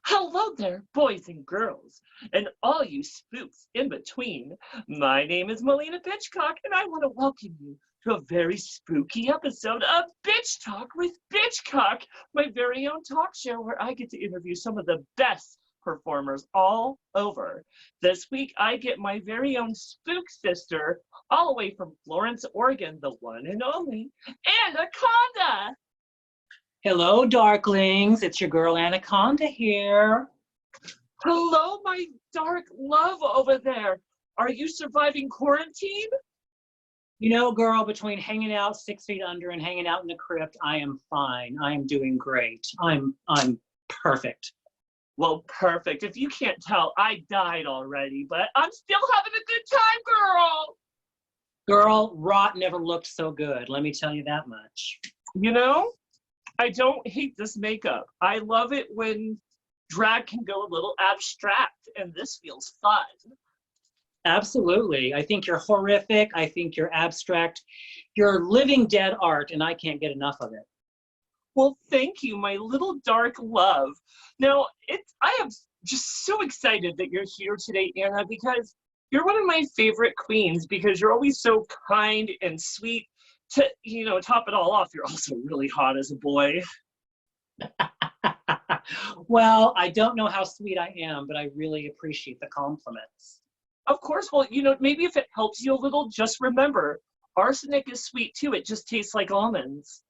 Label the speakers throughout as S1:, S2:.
S1: Hello there, boys and girls, and all you spooks in between. My name is Maliena Bitchcock, and I want to welcome you to a very spooky episode of Bitch Talk with Bitchcock, my very own talk show where I get to interview some of the best performers all over. This week, I get my very own spook sister, all the way from Florence, Oregon, the one and only Ana Khonda.
S2: Hello, darklings. It's your girl, Ana Khonda here.
S1: Hello, my dark love over there. Are you surviving quarantine?
S2: You know, girl, between hanging out 6 feet under and hanging out in the crypt, I am fine. I am doing great. I'm perfect.
S1: Well, perfect. If you can't tell, I died already, but I'm still having a good time, girl.
S2: Girl, rot never looked so good. Let me tell you that much.
S1: You know, I don't hate this makeup. I love it when drag can go a little abstract, and this feels fun.
S2: Absolutely. I think you're horrific. I think you're abstract. You're living dead art, and I can't get enough of it.
S1: Well, thank you, my little dark love. Now, I am just so excited that you're here today, Ana, because you're one of my favorite queens because you're always so kind and sweet. To, top it all off, you're also really hot as a boy.
S2: Well, I don't know how sweet I am, but I really appreciate the compliments.
S1: Of course, well, maybe if it helps you a little, just remember, arsenic is sweet too. It just tastes like almonds.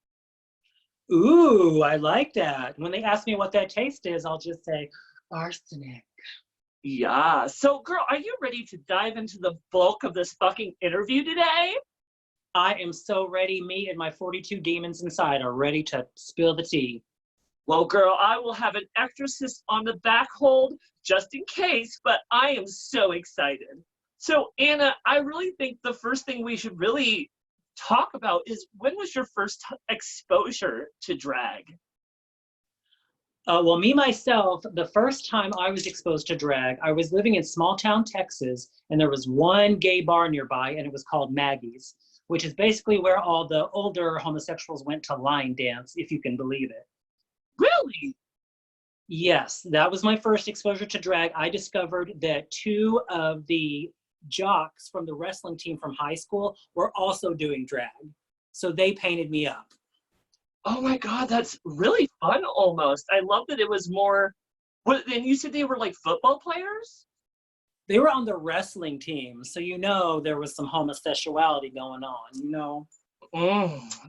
S2: Ooh, I like that. When they ask me what that taste is, I'll just say arsenic.
S1: Yeah. So, girl, are you ready to dive into the bulk of this fucking interview today?
S2: I am so ready. Me and my 42 demons inside are ready to spill the tea.
S1: Well, girl, I will have an exorcist on the back hold just in case, but I am so excited. So, Ana, I really think the first thing we should really talk about is when was your first exposure to drag?
S2: Well, me, myself, the first time I was exposed to drag, I was living in small town Texas, and there was one gay bar nearby, and it was called Maggie's, which is basically where all the older homosexuals went to line dance, if you can believe it.
S1: Really?
S2: Yes, that was my first exposure to drag. I discovered that two of the jocks from the wrestling team from high school were also doing drag. So they painted me up.
S1: Oh my God, that's really fun almost. I love that it was more, and you said they were like football players?
S2: They were on the wrestling team, so there was some homosexuality going on.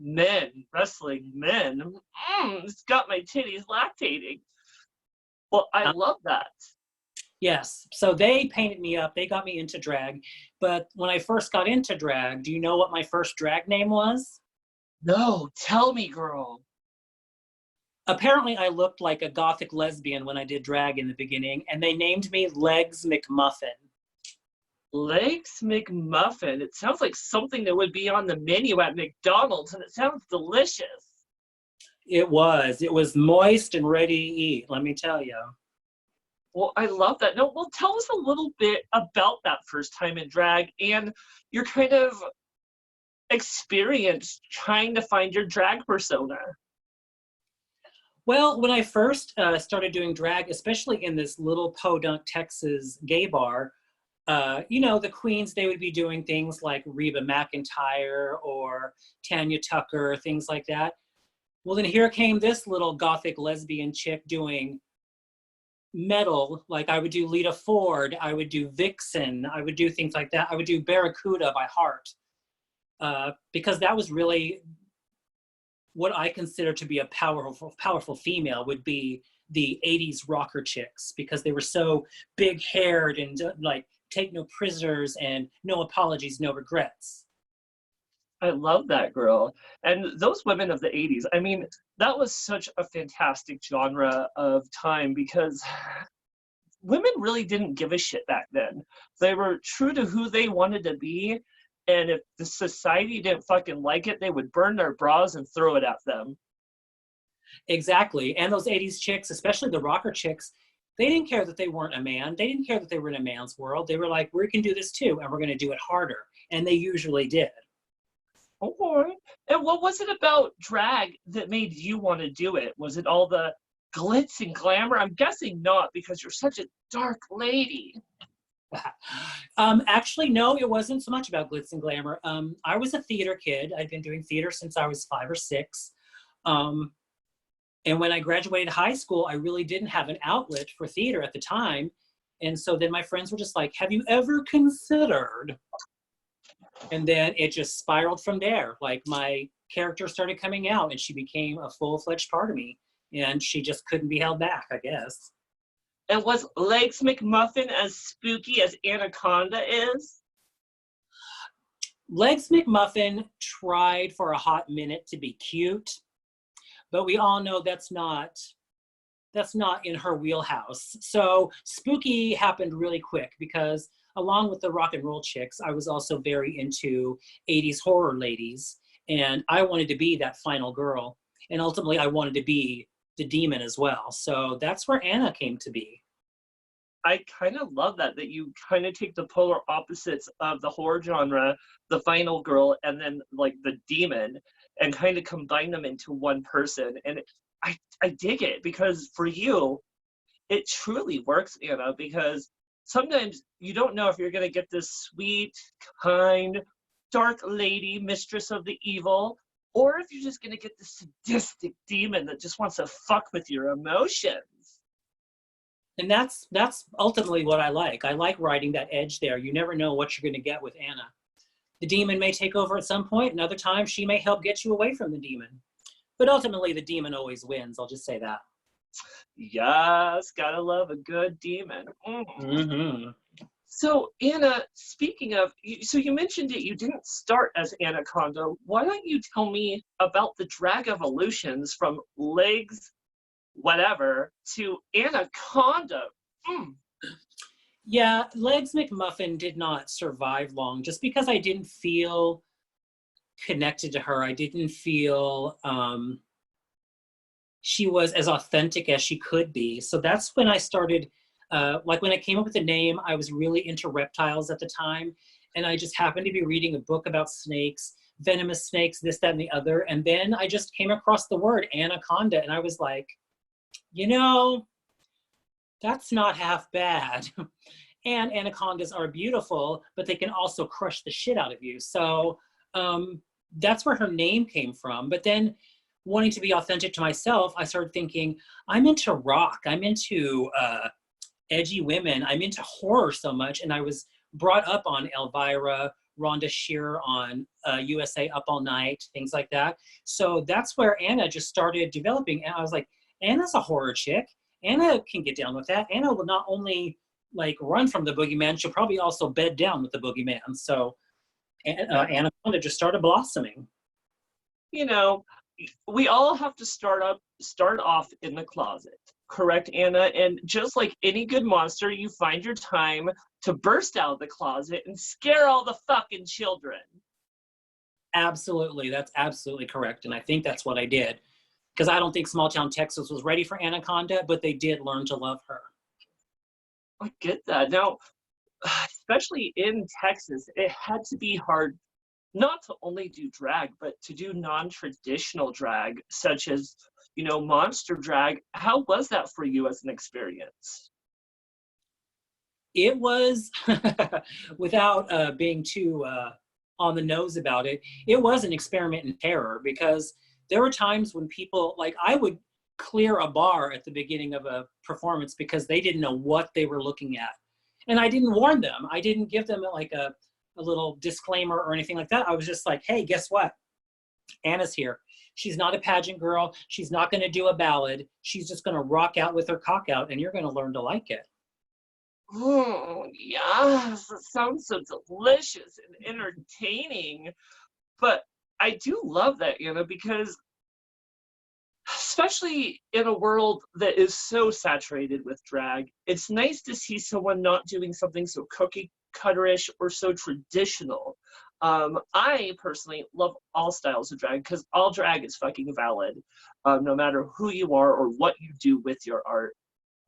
S1: Men, wrestling men. It's got my titties lactating. Well, I love that.
S2: Yes, so they painted me up. They got me into drag. But when I first got into drag, do you know what my first drag name was?
S1: No, tell me, girl.
S2: Apparently, I looked like a gothic lesbian when I did drag in the beginning, and they named me Legs McMuffin.
S1: Legs McMuffin. It sounds like something that would be on the menu at McDonald's, and it sounds delicious.
S2: It was moist and ready to eat, let me tell you.
S1: Well, I love that. No, well, tell us a little bit about that first time in drag and your kind of experience trying to find your drag persona.
S2: Well, when I first started doing drag, especially in this little podunk Texas gay bar, the queens, they would be doing things like Reba McEntire or Tanya Tucker, things like that. Well, then here came this little gothic lesbian chick doing metal. Like I would do Lita Ford, I would do Vixen, I would do things like that. I would do Barracuda by heart because that was really what I consider to be a powerful female would be the 80s rocker chicks because they were so big haired and like take no prisoners and no apologies, no regrets.
S1: I love that, girl. And those women of the 80s, I mean, that was such a fantastic genre of time because women really didn't give a shit back then. They were true to who they wanted to be. And if the society didn't fucking like it, they would burn their bras and throw it at them.
S2: Exactly. And those 80s chicks, especially the rocker chicks, they didn't care that they weren't a man. They didn't care that they were in a man's world. They were like, we can do this too, and we're going to do it harder. And they usually did.
S1: Oh, and what was it about drag that made you want to do it? Was it all the glitz and glamour? I'm guessing not, because you're such a dark lady.
S2: Actually, no, it wasn't so much about glitz and glamour. I was a theater kid. I'd been doing theater since I was 5 or 6. Um, and when I graduated high school, I really didn't have an outlet for theater at the time. And so then my friends were just like, have you ever considered? And then it just spiraled from there. Like my character started coming out and she became a full-fledged part of me. And she just couldn't be held back, I guess.
S1: And was Legs McMuffin as spooky as Ana Khonda is?
S2: Legs McMuffin tried for a hot minute to be cute, but we all know that's not in her wheelhouse. So spooky happened really quick because along with the rock and roll chicks, I was also very into 80s horror ladies. And I wanted to be that final girl. And ultimately I wanted to be the demon as well. So that's where Ana came to be.
S1: I kind of love that you kind of take the polar opposites of the horror genre, the final girl, and then like the demon, and kind of combine them into one person. And I dig it, because for you, it truly works, Ana, because sometimes you don't know if you're going to get this sweet, kind, dark lady, mistress of the evil, or if you're just going to get this sadistic demon that just wants to fuck with your emotions.
S2: And that's ultimately what I like. I like riding that edge there. You never know what you're going to get with Ana. The demon may take over at some point, and other times she may help get you away from the demon. But ultimately, the demon always wins. I'll just say that.
S1: Yes, gotta love a good demon.
S2: Mm-hmm.
S1: So, Ana, speaking of, so you mentioned it, you didn't start as Ana Khonda. Why don't you tell me about the drag evolutions from legs, whatever, to Ana Khonda?
S2: Yeah, Legs McMuffin did not survive long just because I didn't feel connected to her. I didn't feel she was as authentic as she could be. So that's when I started, like when I came up with the name, I was really into reptiles at the time. And I just happened to be reading a book about snakes, venomous snakes, this, that, and the other. And then I just came across the word anaconda. And I was like, you know, that's not half bad. And anacondas are beautiful, but they can also crush the shit out of you. So that's where her name came from. But then wanting to be authentic to myself, I started thinking, I'm into rock. I'm into edgy women. I'm into horror so much. And I was brought up on Elvira, Rhonda Shearer on USA Up All Night, things like that. So that's where Ana just started developing. And I was like, Ana's a horror chick. Ana can get down with that. Ana will not only like run from the boogeyman, she'll probably also bed down with the boogeyman. So Ana Khonda just started blossoming.
S1: You know, we all have to start off in the closet, correct, Ana? And just like any good monster, you find your time to burst out of the closet and scare all the fucking children.
S2: Absolutely, that's absolutely correct. And I think that's what I did. Because I don't think small town Texas was ready for Ana Khonda, but they did learn to love her.
S1: I get that. Now, especially in Texas, it had to be hard not to only do drag, but to do non-traditional drag, such as, monster drag. How was that for you as an experience?
S2: It was, without being too on the nose about it, it was an experiment in terror, because there were times when people, like I would clear a bar at the beginning of a performance because they didn't know what they were looking at. And I didn't warn them. I didn't give them like a little disclaimer or anything like that. I was just like, hey, guess what? Ana's here. She's not a pageant girl. She's not going to do a ballad. She's just going to rock out with her cock out, and you're going to learn to like it.
S1: Oh, yes, it sounds so delicious and entertaining. But I do love that, because especially in a world that is so saturated with drag, it's nice to see someone not doing something so cookie cutterish or so traditional. I personally love all styles of drag, because all drag is fucking valid, no matter who you are or what you do with your art.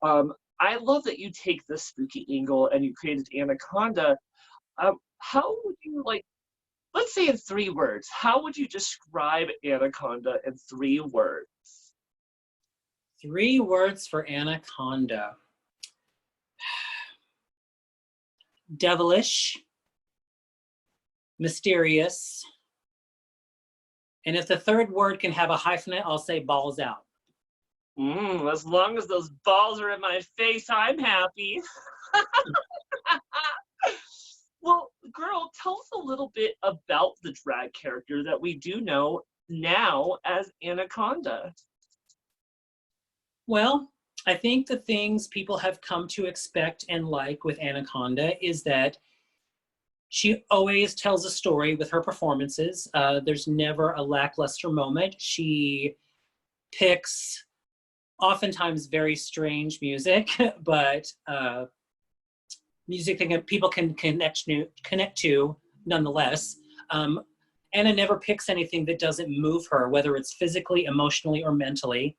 S1: I love that you take this spooky angle and you created Ana Khonda. How would you, let's say in 3 words, how would you describe Ana Khonda in 3 words?
S2: 3 words for Ana Khonda. Devilish, mysterious, and if the third word can have a hyphenate, I'll say balls out.
S1: As long as those balls are in my face, I'm happy. Well, girl, tell us a little bit about the drag character that we do know now as Ana Khonda.
S2: Well, I think the things people have come to expect and like with Ana Khonda is that she always tells a story with her performances. There's never a lackluster moment. She picks oftentimes very strange music, but music that people can connect to nonetheless. Anna never picks anything that doesn't move her, whether it's physically, emotionally, or mentally,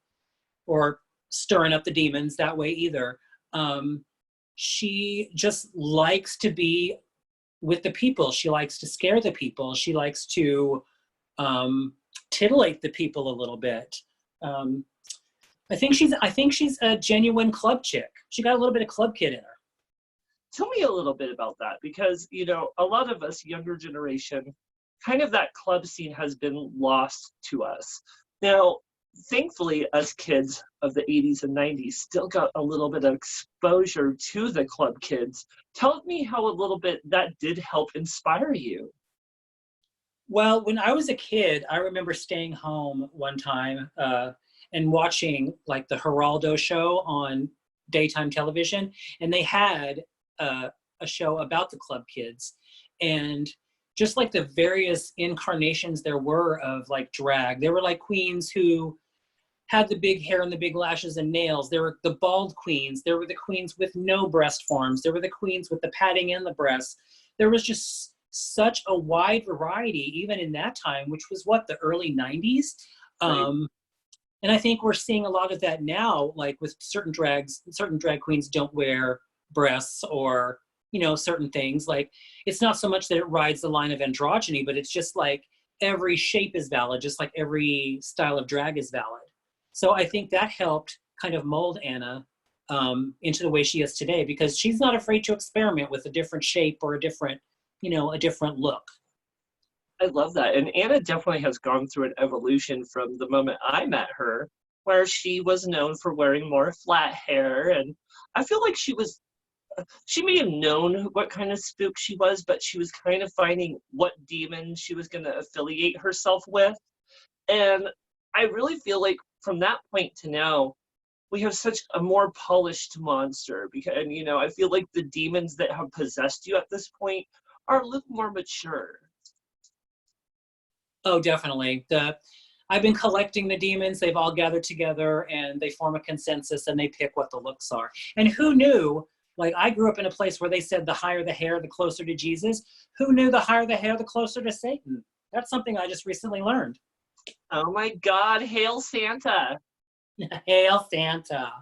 S2: or stirring up the demons that way either. She just likes to be with the people. She likes to scare the people. She likes to titillate the people a little bit. I think she's a genuine club chick. She got a little bit of club kid in her.
S1: Tell me a little bit about that, because, you know, a lot of us younger generation, kind of that club scene has been lost to us. Now, thankfully, us kids of the 80s and 90s still got a little bit of exposure to the club kids. Tell me how a little bit that did help inspire you.
S2: Well, when I was a kid, I remember staying home one time and watching like the Geraldo show on daytime television, and they had a show about the club kids, and just like the various incarnations there were of like drag. There were like queens who had the big hair and the big lashes and nails. There were the bald queens. There were the queens with no breast forms. There were the queens with the padding and the breasts. There was just such a wide variety, even in that time, which was what, the early 90s.
S1: Right.
S2: And I think we're seeing a lot of that now, like with certain drag queens don't wear breasts or, you know, certain things. Like, it's not so much that it rides the line of androgyny, but it's just like every shape is valid, just like every style of drag is valid. So I think that helped kind of mold Anna into the way she is today, because she's not afraid to experiment with a different shape or a different, you know, a different look.
S1: I love that. And Anna definitely has gone through an evolution from the moment I met her, where she was known for wearing more flat hair. And I feel like she may have known what kind of spook she was, but she was kind of finding what demon she was going to affiliate herself with. And I really feel like from that point to now, we have such a more polished monster. Because, and, you know, I feel like the demons that have possessed you at this point are a little more mature.
S2: Oh, definitely. I've been collecting the demons. They've all gathered together and they form a consensus and they pick what the looks are. And who knew? Like, I grew up in a place where they said the higher the hair, the closer to Jesus. Who knew the higher the hair, the closer to Satan? That's something I just recently learned.
S1: Oh my God, hail Santa.
S2: Hail Santa.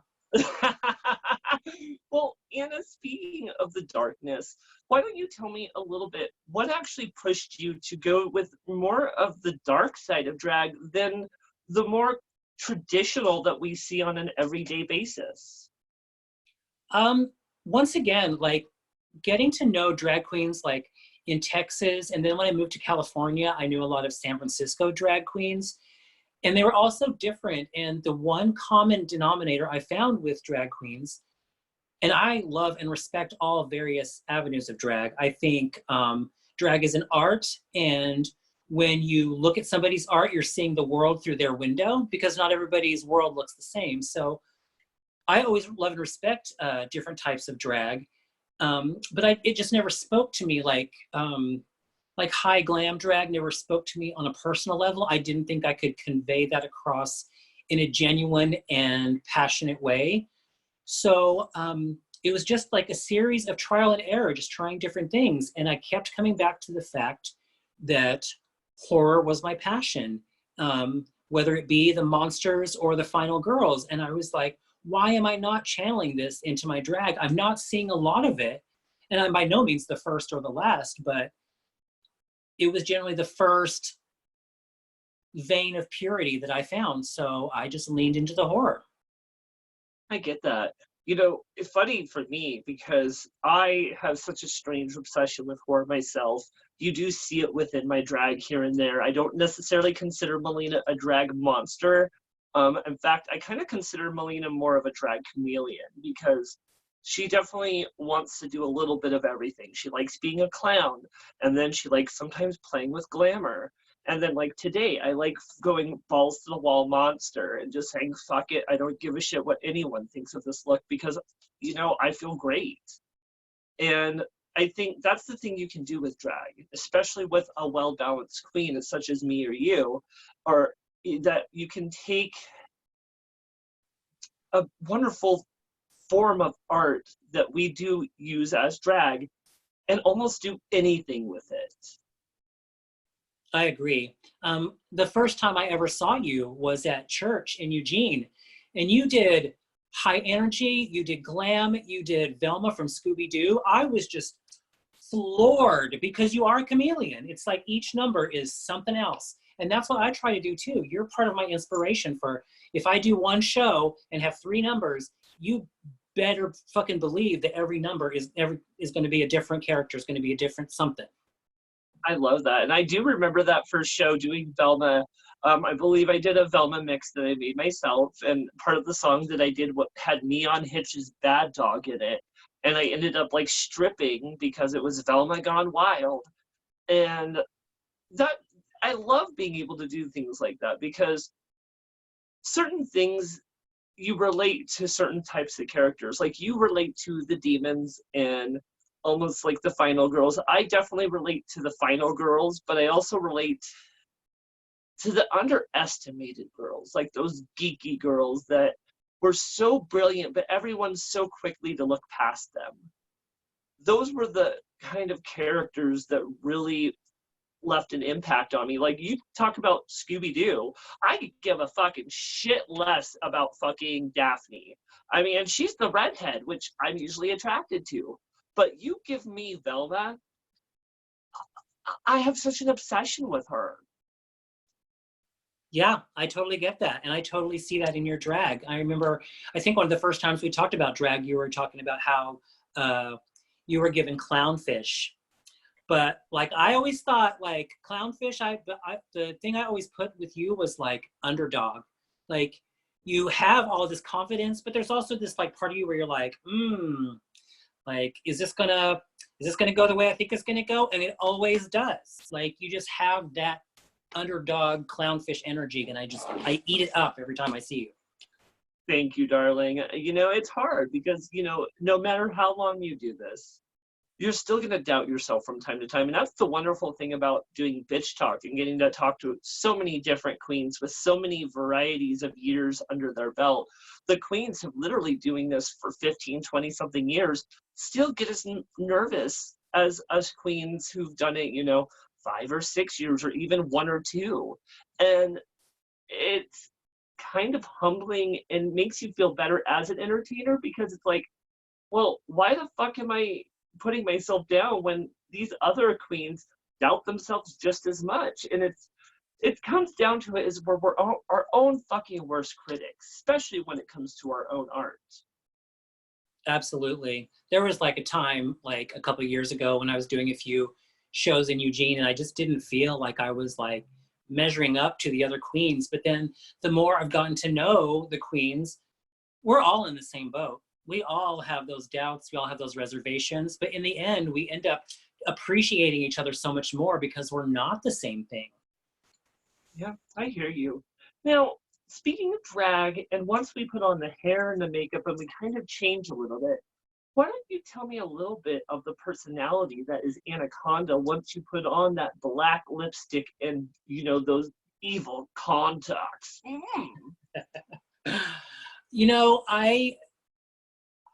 S1: Well, Anna, speaking of the darkness, why don't you tell me a little bit what actually pushed you to go with more of the dark side of drag than the more traditional that we see on an everyday basis?
S2: Once again, like getting to know drag queens like in Texas, and then when I moved to California, I knew a lot of San Francisco drag queens. And they were all so different. And the one common denominator I found with drag queens, and I love and respect all various avenues of drag. I think drag is an art. And when you look at somebody's art, you're seeing the world through their window, because not everybody's world looks the same. So I always love and respect different types of drag. But it just never spoke to me like high glam drag never spoke to me on a personal level. I didn't think I could convey that across in a genuine and passionate way. So it was just like a series of trial and error, just trying different things. And I kept coming back to the fact that horror was my passion, whether it be the monsters or the final girls. And I was like, why am I not channeling this into my drag? I'm not seeing a lot of it. And I'm by no means the first or the last, but it was generally the first vein of purity that I found. So I just leaned into the horror.
S1: I get that. You know, it's funny for me because I have such a strange obsession with horror myself. You do see it within my drag here and there. I don't necessarily consider Maliena a drag monster. In fact, I kind of consider Maliena more of a drag chameleon because she definitely wants to do a little bit of everything. She likes being a clown, and then she likes sometimes playing with glamour. And then, like today, I like going balls to the wall monster and just saying, fuck it, I don't give a shit what anyone thinks of this look because, you know, I feel great. And I think that's the thing you can do with drag, especially with a well balanced queen, such as me or you, or that you can take a wonderful form of art that we do use as drag and almost do anything with it.
S2: I agree. The first time I ever saw you was at church in Eugene, and you did high energy, you did glam, you did Velma from Scooby-Doo. I was just floored because you are a chameleon. It's like each number is something else. And that's what I try to do too. You're part of my inspiration for if I do one show and have 3 numbers, you better fucking believe that every number is going to be a different character, is going to be a different something.
S1: I love that. And I do remember that first show doing Velma. I believe I did a Velma mix that I made myself. And part of the song that I did what had Neon Hitch's Bad Dog in it. And I ended up like stripping because it was Velma Gone Wild. And that I love being able to do things like that because certain things you relate to certain types of characters. Like you relate to the demons and almost like the final girls. I definitely relate to the final girls, but I also relate to the underestimated girls, like those geeky girls that were so brilliant, but everyone's so quickly to look past them. Those were the kind of characters that really left an impact on me. Like you talk about Scooby-Doo, I could give a fucking shit less about fucking Daphne. I mean, she's the redhead, which I'm usually attracted to. But you give me Velma, I have such an obsession with her.
S2: Yeah, I totally get that. And I totally see that in your drag. I remember, I think one of the first times we talked about drag, you were talking about how you were given clownfish. But like, I always thought like clownfish, the thing I always put with you was like underdog. Like you have all this confidence, but there's also this like part of you where you're like, like, is this gonna go the way I think it's gonna go? And it always does. Like you just have that underdog clownfish energy, and I eat it up every time I see you.
S1: Thank you, darling. You know, it's hard because, you know, no matter how long you do this, you're still going to doubt yourself from time to time. And that's the wonderful thing about doing Bitch Talk and getting to talk to so many different queens with so many varieties of years under their belt. The queens have literally doing this for 15, 20 something years, still get us nervous as us queens who've done it, you know, 5 or 6 years or even 1 or 2. And it's kind of humbling and makes you feel better as an entertainer because it's like, well, why the fuck am I putting myself down when these other queens doubt themselves just as much? And it comes down to it is we're our own fucking worst critics, especially when it comes to our own art.
S2: Absolutely. There was like a time like a couple of years ago when I was doing a few shows in Eugene and I just didn't feel like I was like measuring up to the other queens. But then the more I've gotten to know the queens, we're all in the same boat. We all have those doubts, we all have those reservations, but in the end, we end up appreciating each other so much more because we're not the same thing.
S1: Yeah, I hear you. Now, speaking of drag, and once we put on the hair and the makeup and we kind of change a little bit, why don't you tell me a little bit of the personality that is Ana Khonda once you put on that black lipstick and, you know, those evil contacts?
S2: You know,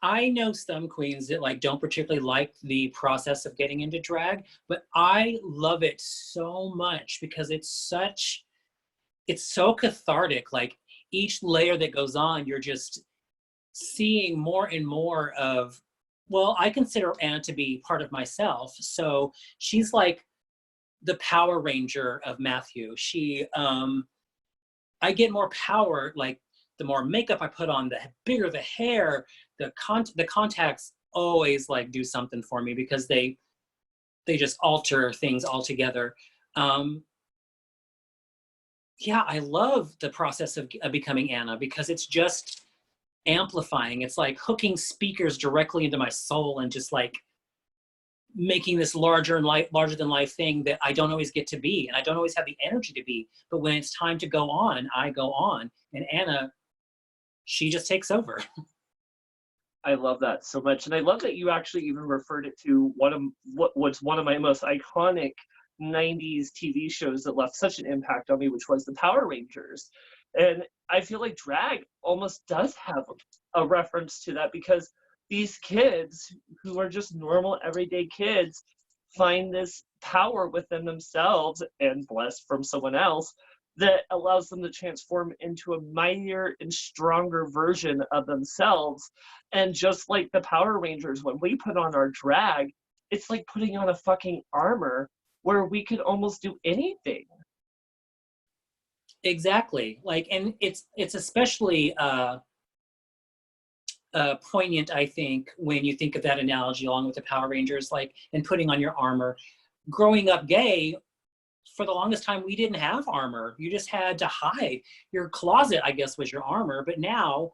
S2: I know some queens that like don't particularly like the process of getting into drag, but I love it so much because it's so cathartic. Like each layer that goes on, you're just seeing more and more of, well, I consider Anne to be part of myself. So she's like the Power Ranger of Matthew. I get more power, like the more makeup I put on, the bigger the hair. The contacts always like do something for me because they just alter things altogether. Yeah, I love the process of becoming Ana because it's just amplifying. It's like hooking speakers directly into my soul and just like making this larger than life thing that I don't always get to be, and I don't always have the energy to be. But when it's time to go on, I go on, and Ana, she just takes over.
S1: I love that so much. And I love that you actually even referred it to what's one of my most iconic 90s TV shows that left such an impact on me, which was the Power Rangers. And I feel like drag almost does have a reference to that because these kids who are just normal everyday kids find this power within themselves and blessed from someone else that allows them to transform into a mightier and stronger version of themselves. And just like the Power Rangers, when we put on our drag, it's like putting on a fucking armor where we could almost do anything.
S2: Exactly. Like, and it's especially poignant, I think, when you think of that analogy along with the Power Rangers, like, and putting on your armor. Growing up gay, for the longest time, we didn't have armor. You just had to hide. Your closet, I guess, was your armor. But now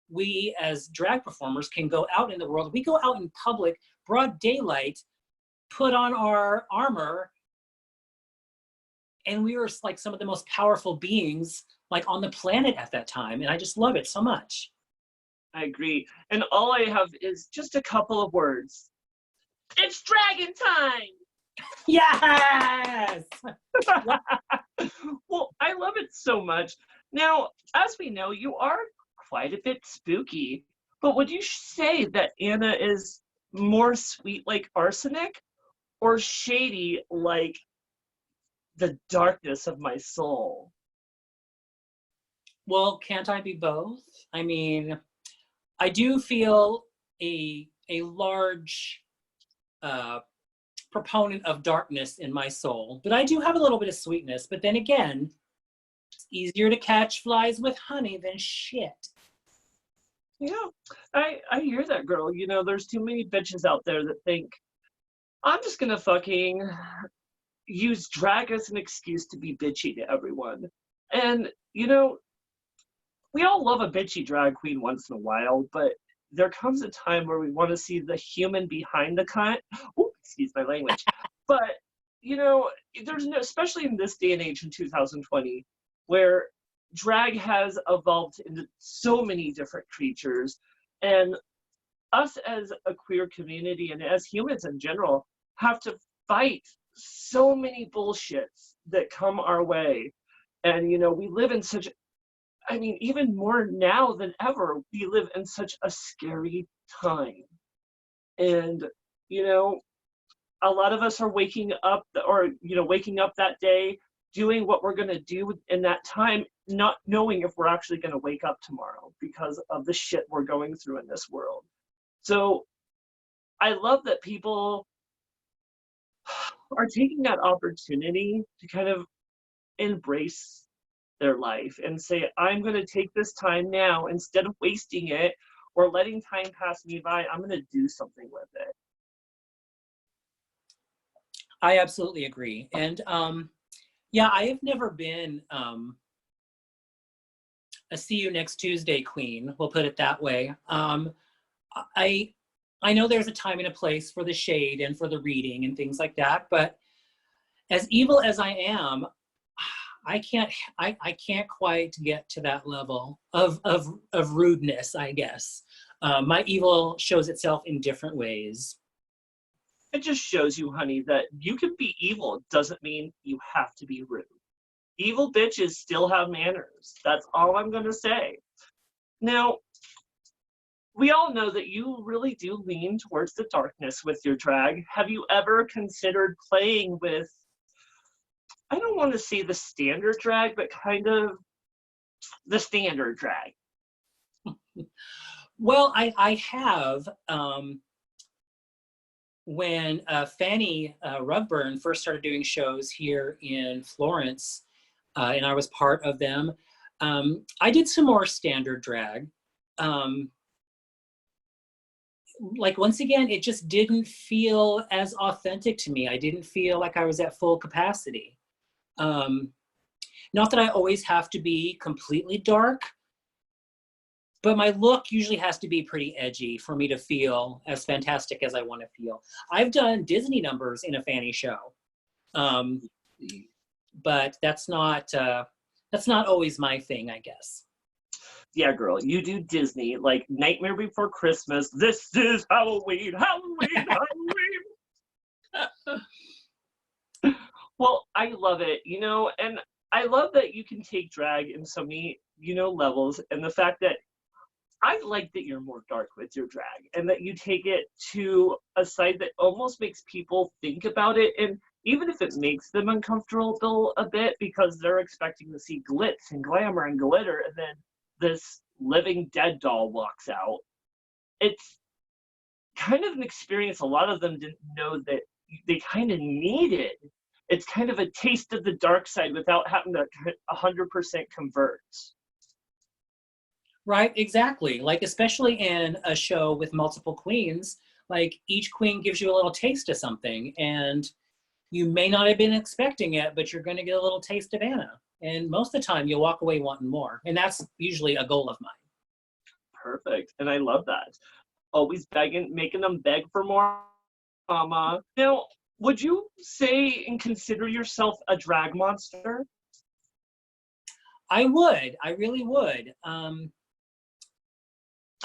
S2: we as drag performers can go out in the world. We go out in public, broad daylight, put on our armor, and we were like some of the most powerful beings like on the planet at that time. And I just love it so much.
S1: I agree. And all I have is just a couple of words. It's dragon time!
S2: Yes!
S1: Well, I love it so much. Now, as we know, you are quite a bit spooky, but would you say that Ana is more sweet like arsenic or shady like the darkness of my soul?
S2: Well, can't I be both? I mean, I do feel a large proponent of darkness in my soul, but I do have a little bit of sweetness. But then again, it's easier to catch flies with honey than shit.
S1: Yeah, I hear that, girl. You know, there's too many bitches out there that think, I'm just gonna fucking use drag as an excuse to be bitchy to everyone. And, you know, we all love a bitchy drag queen once in a while, but there comes a time where we want to see the human behind the cunt. Ooh, excuse my language. But, you know, there's no, especially in this day and age in 2020, where drag has evolved into so many different creatures. And us as a queer community and as humans in general have to fight so many bullshits that come our way. And, you know, we live in such, I mean, even more now than ever, we live in such a scary time. And, you know, a lot of us are waking up, or, you know, waking up that day, doing what we're going to do in that time, not knowing if we're actually going to wake up tomorrow because of the shit we're going through in this world. So I love that people are taking that opportunity to kind of embrace their life and say, I'm going to take this time now, instead of wasting it or letting time pass me by, I'm going to do something with it.
S2: I absolutely agree. And yeah, I have never been a see you next Tuesday queen, we'll put it that way. I know there's a time and a place for the shade and for the reading and things like that, but as evil as I am, I can't quite get to that level of rudeness, I guess. My evil shows itself in different ways.
S1: It just shows you, honey, that you can be evil doesn't mean you have to be rude. Evil bitches still have manners. That's all I'm going to say. Now, we all know that you really do lean towards the darkness with your drag. Have you ever considered playing with, I don't want to say the standard drag, but kind of the standard drag?
S2: Well, I have. When Fanny Rugburn first started doing shows here in Florence, and I was part of them, I did some more standard drag. Um, like once again, it just didn't feel as authentic to me. I didn't feel like I was at full capacity. Um, Not that I always have to be completely dark, but my look usually has to be pretty edgy for me to feel as fantastic as I want to feel. I've done Disney numbers in a fanny show, um, but that's not always my thing, I guess.
S1: Yeah, girl, you do Disney, like Nightmare Before Christmas. This is Halloween, Halloween, Halloween. Well, I love it, and I love that you can take drag in so many, levels, and the fact that I like that you're more dark with your drag and that you take it to a side that almost makes people think about it. And even if it makes them uncomfortable a bit because they're expecting to see glitz and glamour and glitter, and then this living dead doll walks out, it's kind of an experience a lot of them didn't know that they kind of needed. It's kind of a taste of the dark side without having to 100% convert.
S2: Right, exactly. Like, especially in a show with multiple queens, like each queen gives you a little taste of something, and you may not have been expecting it, but you're going to get a little taste of Anna. And most of the time, you'll walk away wanting more. And that's usually a goal of mine.
S1: Perfect. And I love that. Always begging, making them beg for more, mama. Now, would you say and consider yourself a drag monster?
S2: I would. I really would.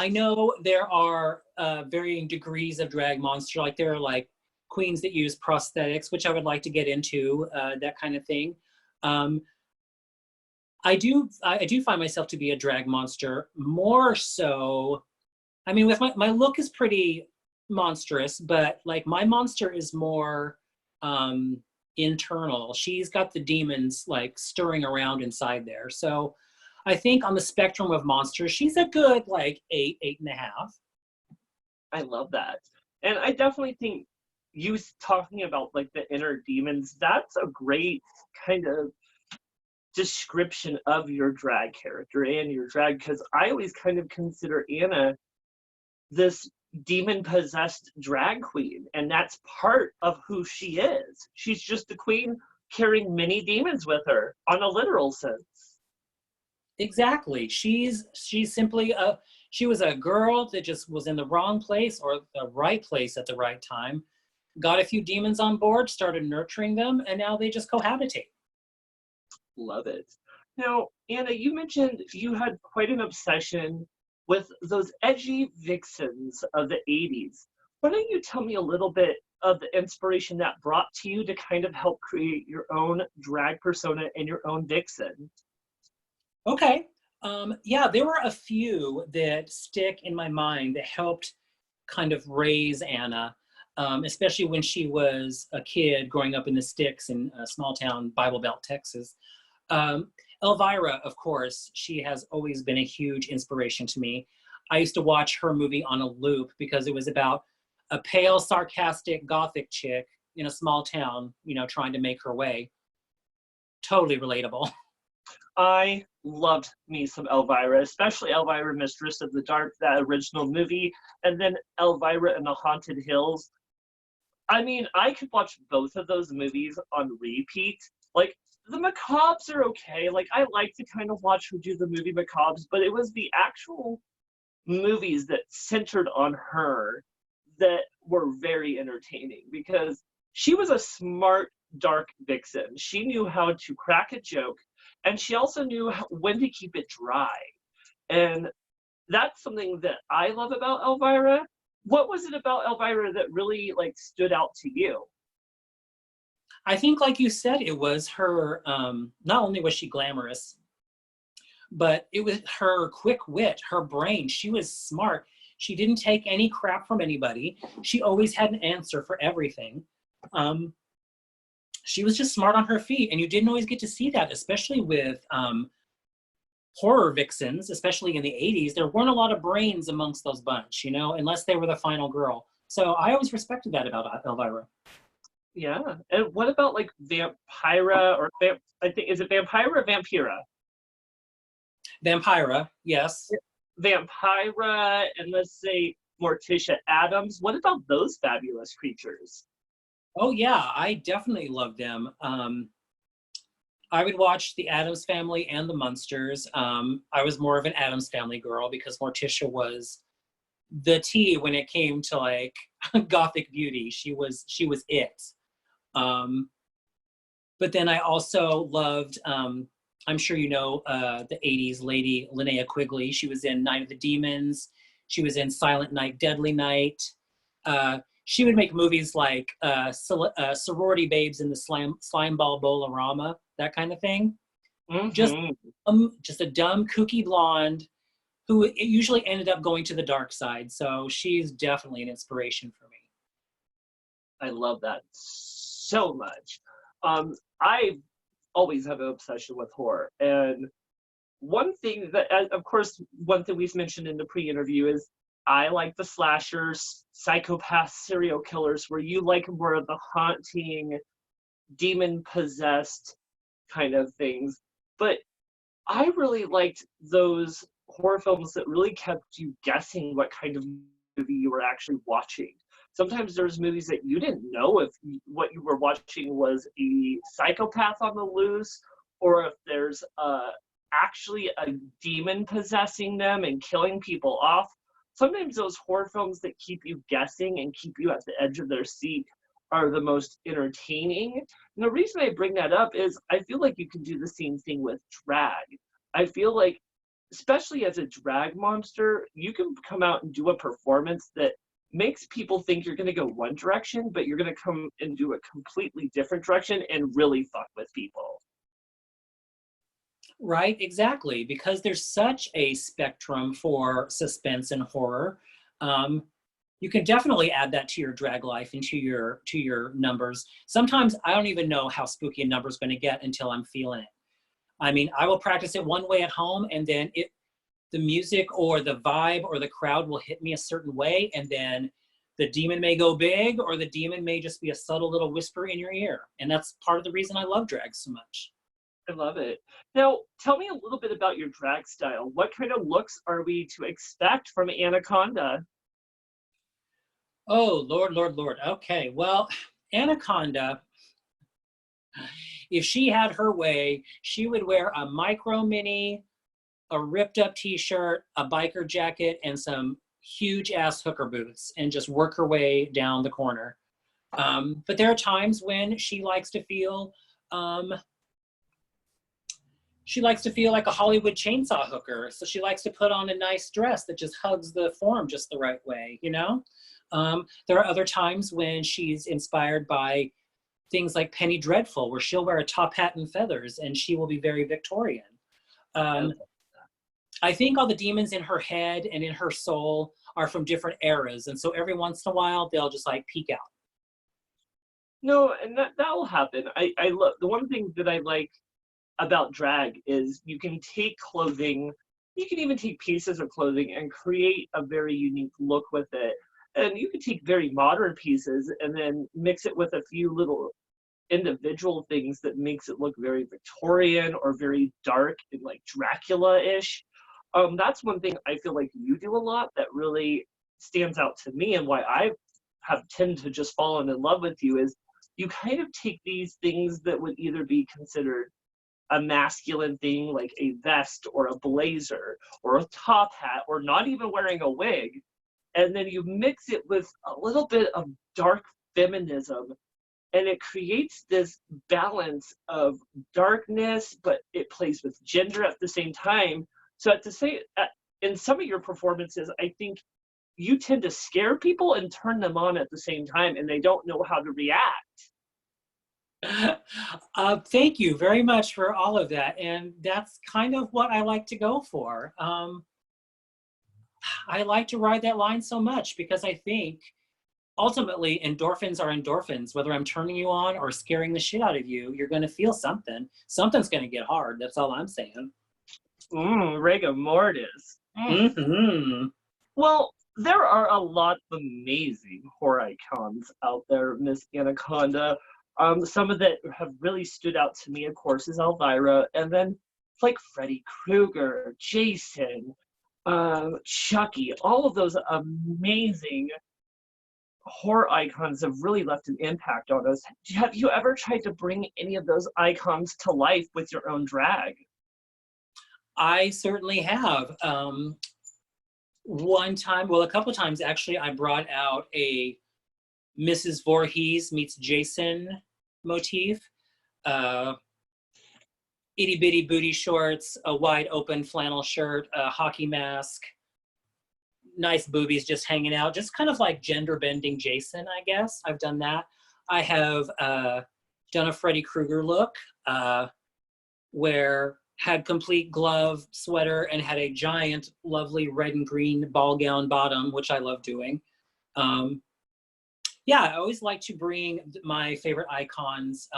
S2: I know there are varying degrees of drag monster. Like there are like queens that use prosthetics, which I would like to get into, that kind of thing. Um, I do find myself to be a drag monster more so. I mean, with my look is pretty monstrous, but like my monster is more internal. She's got the demons like stirring around inside there. So I think on the spectrum of monsters, she's a good like 8.5.
S1: I love that. And I definitely think you talking about like the inner demons, that's a great kind of description of your drag character and your drag, because I always kind of consider Anna this demon possessed drag queen, and that's part of who she is. She's just a queen carrying many demons with her on a literal sense.
S2: Exactly. She's simply she was a girl that just was in the wrong place or the right place at the right time. Got a few demons on board, started nurturing them, and now they just cohabitate.
S1: Love it. Now, Anna, you mentioned you had quite an obsession with those edgy vixens of the 80s. Why don't you tell me a little bit of the inspiration that brought to you to kind of help create your own drag persona and your own vixen?
S2: Okay. Yeah, there were a few that stick in my mind that helped kind of raise Anna, especially when she was a kid growing up in the sticks in a small town, Bible Belt, Texas. Elvira, of course, she has always been a huge inspiration to me. I used to watch her movie on a loop because it was about a pale, sarcastic, gothic chick in a small town, trying to make her way. Totally relatable.
S1: I loved me some Elvira, especially Elvira, Mistress of the Dark, that original movie, and then Elvira in the Haunted Hills. I mean, I could watch both of those movies on repeat. Like, the Macabres are okay. Like, I like to kind of watch her do the movie Macabres, but it was the actual movies that centered on her that were very entertaining because she was a smart, dark vixen. She knew how to crack a joke, and she also knew when to keep it dry. And that's something that I love about Elvira. What was it about Elvira that really like stood out to you?
S2: I think, like you said, it was her, not only was she glamorous, but it was her quick wit, her brain. She was smart. She didn't take any crap from anybody. She always had an answer for everything. She was just smart on her feet, and you didn't always get to see that, especially with horror vixens, especially in the 80s. There weren't a lot of brains amongst those bunch, unless they were the final girl. So I always respected that about Elvira.
S1: Yeah. And what about like Vampira or I think is it Vampira or Vampira?
S2: Vampira, yes.
S1: Vampira, and let's say Morticia Adams. What about those fabulous creatures?
S2: Oh yeah, I definitely love them. I would watch the Addams Family and the Munsters. I was more of an Addams Family girl because Morticia was the tea when it came to like gothic beauty. She was it. Um, but then I also loved. I'm sure you know the '80s lady Linnea Quigley. She was in Night of the Demons. She was in Silent Night, Deadly Night. She would make movies like Sorority Babes in the Slime Ball Bowl-orama, that kind of thing. Just
S1: Mm-hmm.
S2: just a dumb, kooky blonde who usually ended up going to the dark side. So she's definitely an inspiration for me.
S1: I love that so much. I always have an obsession with horror. And one thing that, of course, one thing we've mentioned in the pre-interview is I like the slashers, psychopath serial killers, where you like more of the haunting, demon-possessed kind of things. But I really liked those horror films that really kept you guessing what kind of movie you were actually watching. Sometimes there's movies that you didn't know if what you were watching was a psychopath on the loose, or if there's actually a demon possessing them and killing people off. Sometimes those horror films that keep you guessing and keep you at the edge of their seat are the most entertaining. And the reason I bring that up is I feel like you can do the same thing with drag. I feel like, especially as a drag monster, you can come out and do a performance that makes people think you're going to go one direction, but you're going to come and do a completely different direction and really fuck with people.
S2: Right, exactly. Because there's such a spectrum for suspense and horror. Um, you can definitely add that to your drag life and to your numbers. Sometimes I don't even know how spooky a number is going to get until I'm feeling it. I mean, I will practice it one way at home, and then the music or the vibe or the crowd will hit me a certain way, and then the demon may go big, or the demon may just be a subtle little whisper in your ear. And that's part of the reason I love drag so much.
S1: I love it. Now, tell me a little bit about your drag style. What kind of looks are we to expect from Ana Khonda?
S2: Oh, Lord, Lord, Lord. Okay, well, Ana Khonda, if she had her way, she would wear a micro mini, a ripped up t-shirt, a biker jacket, and some huge ass hooker boots and just work her way down the corner. But there are times when um, she likes to feel like a Hollywood chainsaw hooker. So she likes to put on a nice dress that just hugs the form just the right way, you know? There are other times when she's inspired by things like Penny Dreadful, where she'll wear a top hat and feathers and she will be very Victorian. Um, I think all the demons in her head and in her soul are from different eras. And so every once in a while, they'll just like peek out.
S1: No, and that will happen. I love the one thing that I like about drag is you can take clothing, you can even take pieces of clothing and create a very unique look with it. And you can take very modern pieces and then mix it with a few little individual things that makes it look very Victorian or very dark and like Dracula-ish. That's one thing I feel like you do a lot that really stands out to me, and why I have tended to just fallen in love with you is you kind of take these things that would either be considered a masculine thing like a vest or a blazer or a top hat or not even wearing a wig, and then you mix it with a little bit of dark feminism, and it creates this balance of darkness, but it plays with gender at the same time. So at the same, in some of your performances, I think you tend to scare people and turn them on at the same time, and they don't know how to react.
S2: Thank you very much for all of that. And that's kind of what I like to go for. I like to ride that line so much because I think ultimately endorphins are endorphins. Whether I'm turning you on or scaring the shit out of you, you're going to feel something. Something's going to get hard. That's all I'm saying.
S1: Rigor mortis.
S2: Mm-hmm.
S1: Well, there are a lot of amazing horror icons out there, Miss Ana Khonda. Some of that have really stood out to me, of course, is Elvira. And then like Freddy Krueger, Jason, Chucky, all of those amazing horror icons have really left an impact on us. Have you ever tried to bring any of those icons to life with your own drag?
S2: I certainly have. One time, well, a couple times actually, I brought out a Mrs. Voorhees meets Jason motif. Uh, Itty bitty booty shorts, a wide open flannel shirt, a hockey mask, nice boobies just hanging out, just kind of like gender bending Jason, I guess. I've done that. I have done a Freddy Krueger look where had complete glove sweater and had a giant, lovely red and green ball gown bottom, which I love doing. Yeah, I always like to bring my favorite icons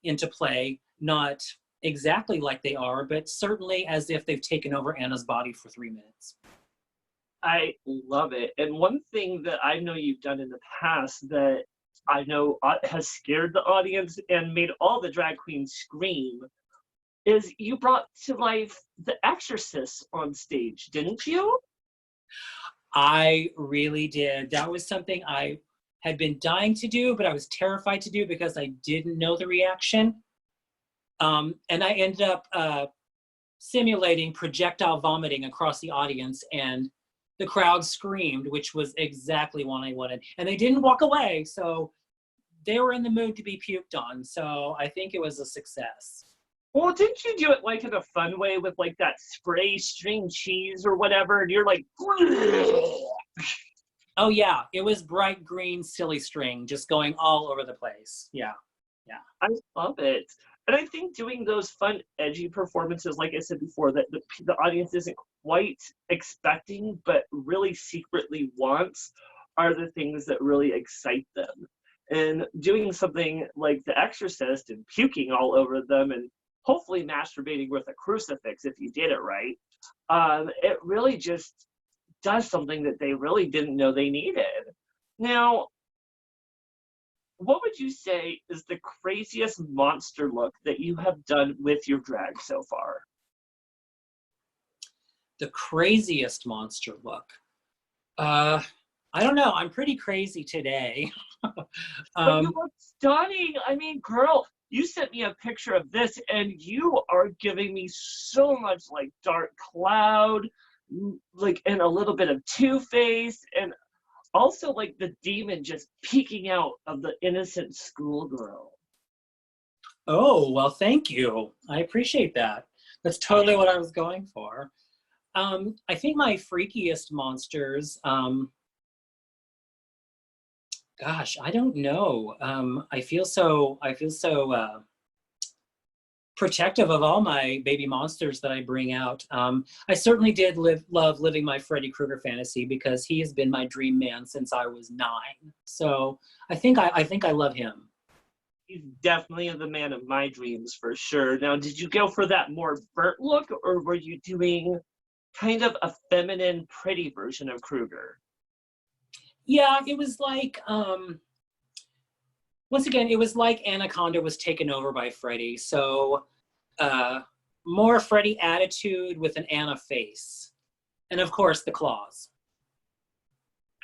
S2: into play, not exactly like they are, but certainly as if they've taken over Anna's body for 3 minutes.
S1: I love it. And one thing that I know you've done in the past that I know has scared the audience and made all the drag queens scream is you brought to life the Exorcist on stage, didn't you?
S2: I really did. That was something I had been dying to do, but I was terrified to do because I didn't know the reaction. And I ended up simulating projectile vomiting across the audience, and the crowd screamed, which was exactly what I wanted. And they didn't walk away, so they were in the mood to be puked on. So I think it was a success.
S1: Well, didn't you do it like in a fun way with like that spray string cheese or whatever? And you're like,
S2: oh yeah, it was bright green silly string just going all over the place. Yeah, yeah.
S1: I love it. And I think doing those fun, edgy performances, like I said before, that the audience isn't quite expecting, but really secretly wants, are the things that really excite them. And doing something like The Exorcist and puking all over them and hopefully masturbating with a crucifix if you did it right, it really just does something that they really didn't know they needed. Now, what would you say is the craziest monster look that you have done with your drag so far?
S2: The craziest monster look. I don't know. I'm pretty crazy today.
S1: But you look stunning. I mean, girl, you sent me a picture of this and you are giving me so much like dark cloud, like, and a little bit of Two-Face, and also like the demon just peeking out of the innocent schoolgirl.
S2: Oh, well, thank you. I appreciate that. That's totally what I was going for. I think my freakiest monsters, gosh, I don't know. I feel so protective of all my baby monsters that I bring out. I certainly did love living my Freddy Krueger fantasy because he has been my dream man since I was 9. So I think I love him.
S1: He's definitely the man of my dreams for sure. Now, did you go for that more burnt look, or were you doing kind of a feminine, pretty version of Krueger?
S2: Yeah, it was like, once again, it was like Ana Khonda was taken over by Freddy. So more Freddy attitude with an Anna face. And of course, the claws.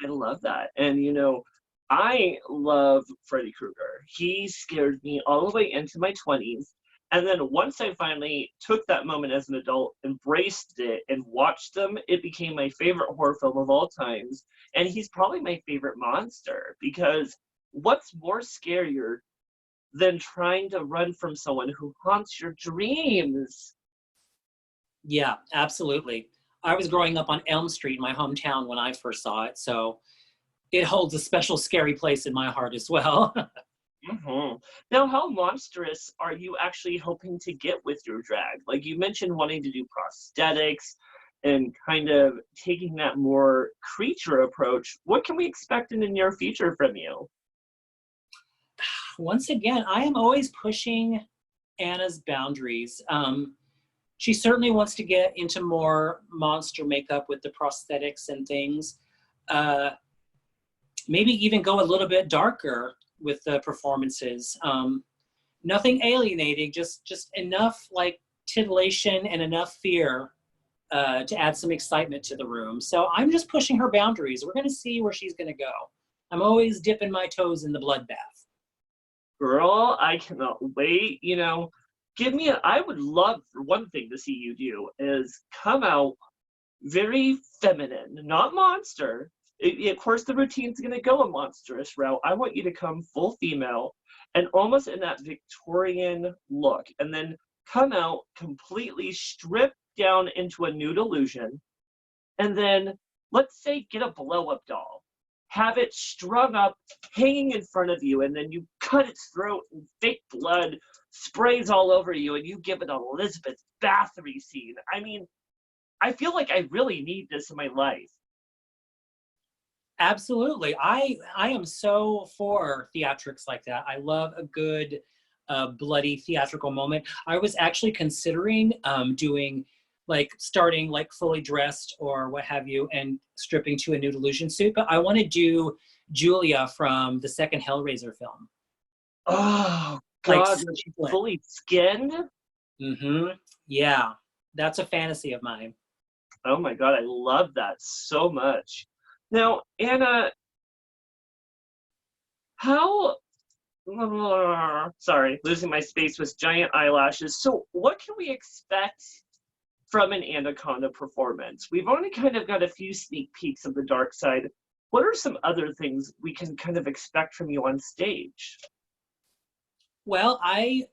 S1: I love that. And, you know, I love Freddy Krueger. He scared me all the way into my 20s. And then once I finally took that moment as an adult, embraced it, and watched them, it became my favorite horror film of all times. And he's probably my favorite monster because what's more scarier than trying to run from someone who haunts your dreams?
S2: Yeah, absolutely. I was growing up on Elm Street, my hometown, when I first saw it. So it holds a special scary place in my heart as well.
S1: Mm-hmm. Now, how monstrous are you actually hoping to get with your drag? Like you mentioned wanting to do prosthetics and kind of taking that more creature approach. What can we expect in the near future from you?
S2: Once again, I am always pushing Anna's boundaries. She certainly wants to get into more monster makeup with the prosthetics and things. Maybe even go a little bit darker with the performances. Nothing alienating, just enough like titillation and enough fear to add some excitement to the room. So I'm just pushing her boundaries. We're going to see where she's going to go. I'm always dipping my toes in the bloodbath.
S1: Girl, I cannot wait. I would love for one thing to see you do is come out very feminine, not monster. Of course, the routine's going to go a monstrous route. I want you to come full female and almost in that Victorian look, and then come out completely stripped down into a nude illusion, and then let's say get a blow-up doll, have it strung up, hanging in front of you, and then you cut its throat and fake blood sprays all over you, and you give it an Elizabeth Bathory scene. I mean, I feel like I really need this in my life.
S2: Absolutely. I am so for theatrics like that. I love a good bloody theatrical moment. I was actually considering doing starting fully dressed or what have you and stripping to a nude illusion suit, but I want to do Julia from the second Hellraiser film.
S1: Oh God, she's fully skinned?
S2: Mm-hmm. Yeah, that's a fantasy of mine.
S1: Oh my God, I love that so much. Now, Ana, sorry, losing my space with giant eyelashes. So what can we expect from an Ana Khonda performance? We've only kind of got a few sneak peeks of the dark side. What are some other things we can kind of expect from you on stage?
S2: Well, I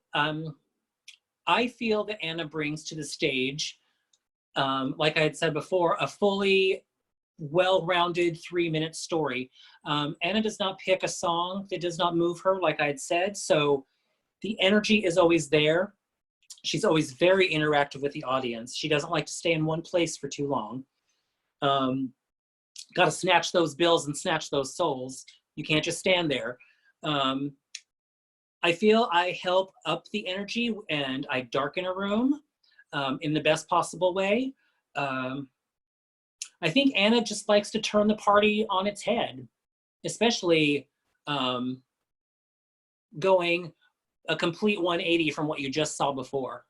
S2: feel that Ana brings to the stage, like I had said before, a fully well-rounded 3-minute story. Ana does not pick a song that does not move her, like I had said, so the energy is always there. She's always very interactive with the audience. She doesn't like to stay in one place for too long. Got to snatch those bills and snatch those souls. You can't just stand there. I feel I help up the energy and I darken a room in the best possible way. I think Ana just likes to turn the party on its head, especially going a complete 180 from what you just saw before.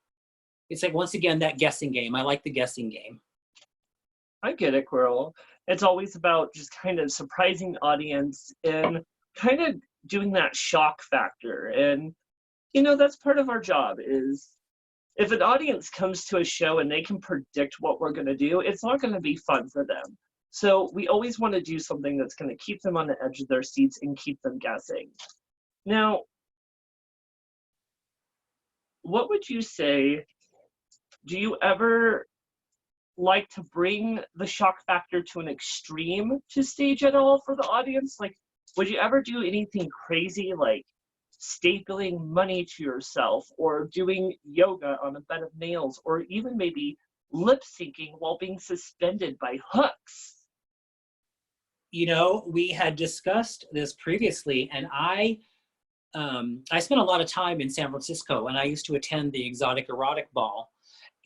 S2: It's like, once again, that guessing game. I like the guessing game.
S1: I get it, girl. It's always about just kind of surprising the audience and kind of doing that shock factor. And, that's part of our job is if an audience comes to a show and they can predict what we're going to do, it's not going to be fun for them. So we always want to do something that's going to keep them on the edge of their seats and keep them guessing. Now, what would you say, do you ever like to bring the shock factor to an extreme to stage at all for the audience? Like, would you ever do anything crazy like stapling money to yourself or doing yoga on a bed of nails or even maybe lip syncing while being suspended by hooks?
S2: We had discussed this previously, and I spent a lot of time in San Francisco, and I used to attend the Exotic Erotic Ball.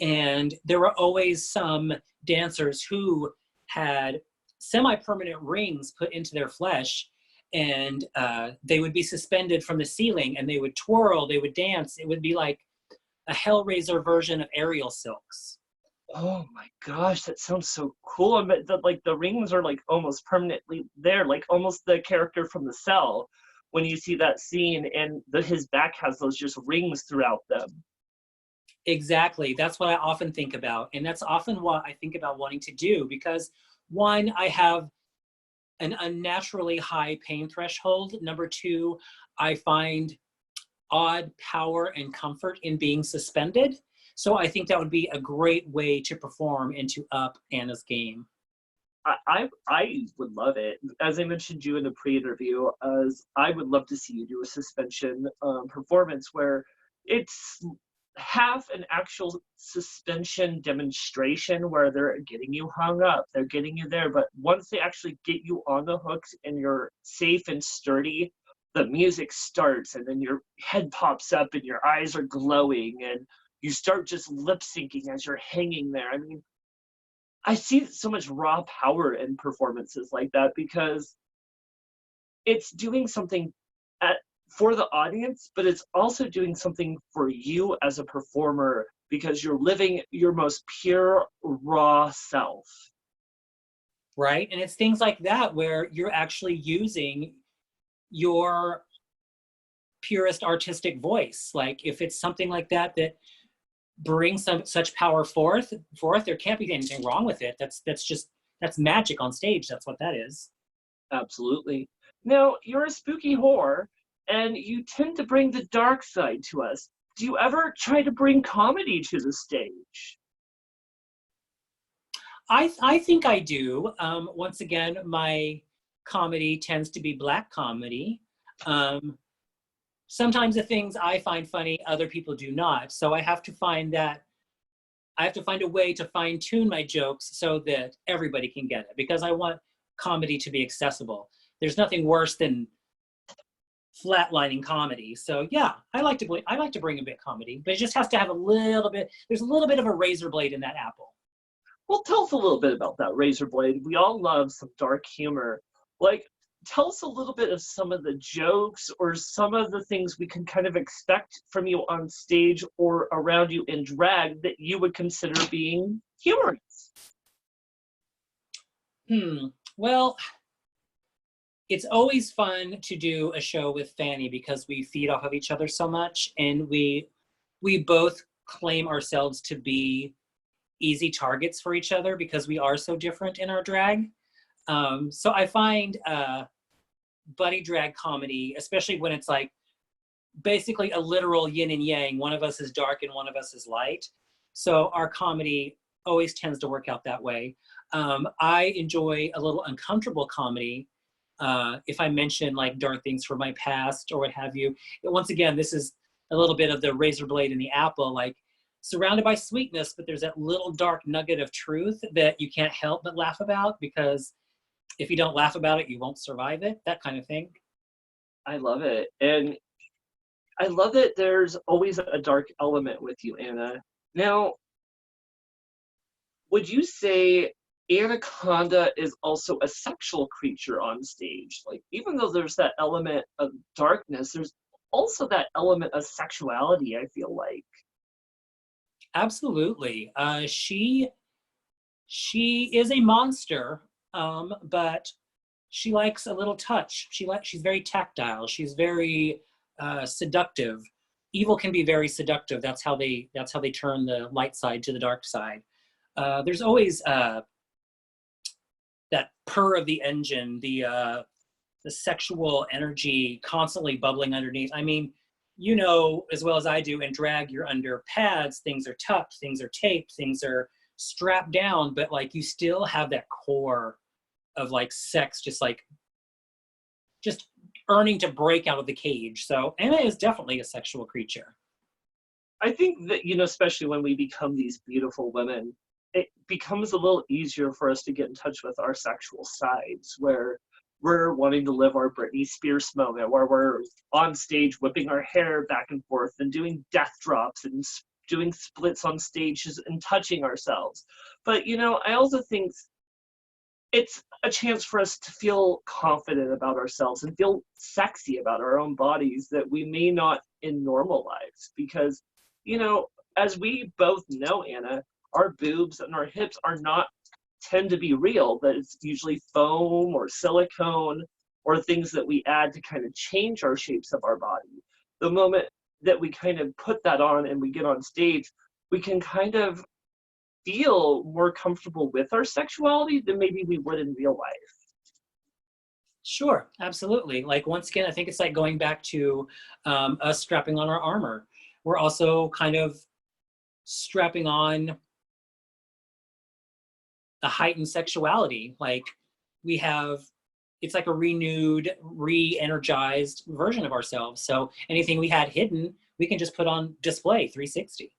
S2: And there were always some dancers who had semi-permanent rings put into their flesh, and they would be suspended from the ceiling, and they would twirl, they would dance. It would be like a Hellraiser version of aerial silks.
S1: Oh my gosh, that sounds so cool. But the rings are like almost permanently there, like almost the character from The Cell when you see that scene, and his back has those just rings throughout them.
S2: Exactly. That's what I often think about. And that's often what I think about wanting to do because, one, I have an unnaturally high pain threshold. Number two, I find odd power and comfort in being suspended. So I think that would be a great way to perform and to up Ana's game.
S1: I would love it. As I mentioned you in the pre-interview, as I would love to see you do a suspension performance where it's half an actual suspension demonstration where they're getting you hung up, they're getting you there, but once they actually get you on the hooks and you're safe and sturdy, the music starts and then your head pops up and your eyes are glowing and you start just lip syncing as you're hanging there. I mean, I see so much raw power in performances like that because it's doing something for the audience, but it's also doing something for you as a performer because you're living your most pure, raw self.
S2: Right? And it's things like that where you're actually using your purest artistic voice. Like if it's something like that that brings such power forth, there can't be anything wrong with it. That's magic on stage. That's what that is.
S1: Absolutely. Now, you're a spooky whore, and you tend to bring the dark side to us. Do you ever try to bring comedy to the stage?
S2: I think I do. Once again, my comedy tends to be Black comedy. Sometimes the things I find funny, other people do not. So I have to find a way to fine tune my jokes so that everybody can get it, because I want comedy to be accessible. There's nothing worse than flatlining comedy. So yeah, I like to bring a bit of comedy, but it just has to have there's a little bit of a razor blade in that apple.
S1: Well, tell us a little bit about that razor blade. We all love some dark humor. Like, tell us a little bit of some of the jokes or some of the things we can kind of expect from you on stage or around you in drag that you would consider being humorous.
S2: Well, it's always fun to do a show with Fanny because we feed off of each other so much, and we both claim ourselves to be easy targets for each other because we are so different in our drag. So I find buddy drag comedy, especially when it's like basically a literal yin and yang, one of us is dark and one of us is light. So our comedy always tends to work out that way. I enjoy a little uncomfortable comedy. If I mention like dark things from my past or what have you, once again, this is a little bit of the razor blade in the apple, like surrounded by sweetness, but there's that little dark nugget of truth that you can't help but laugh about, because if you don't laugh about it, you won't survive it, that kind of thing.
S1: I love it. And I love that there's always a dark element with you, Ana. Now, would you say Ana Khonda is also a sexual creature on stage? Like, even though there's that element of darkness, there's also that element of sexuality, I feel like.
S2: Absolutely. She is a monster, but she likes a little touch. She's very tactile. She's very seductive. Evil can be very seductive. That's how they turn the light side to the dark side. There's always that purr of the engine, the sexual energy constantly bubbling underneath. I mean, you know as well as I do, in drag, you're under pads, things are tucked, things are taped, things are strapped down, but like you still have that core of like sex, just earning to break out of the cage. So Ana is definitely a sexual creature.
S1: I think that, especially when we become these beautiful women, it becomes a little easier for us to get in touch with our sexual sides, where we're wanting to live our Britney Spears moment, where we're on stage whipping our hair back and forth and doing death drops and doing splits on stages and touching ourselves. But, I also think it's a chance for us to feel confident about ourselves and feel sexy about our own bodies that we may not in normal lives. Because, as we both know, Ana, our boobs and our hips are not tend to be real, but it's usually foam or silicone or things that we add to kind of change our shapes of our body. The moment that we kind of put that on and we get on stage, we can kind of feel more comfortable with our sexuality than maybe we would in real life.
S2: Sure, absolutely. Like, once again, I think it's like going back to us strapping on our armor. We're also kind of strapping on a heightened sexuality. Like, it's like a renewed, re-energized version of ourselves. So anything we had hidden, we can just put on display 360.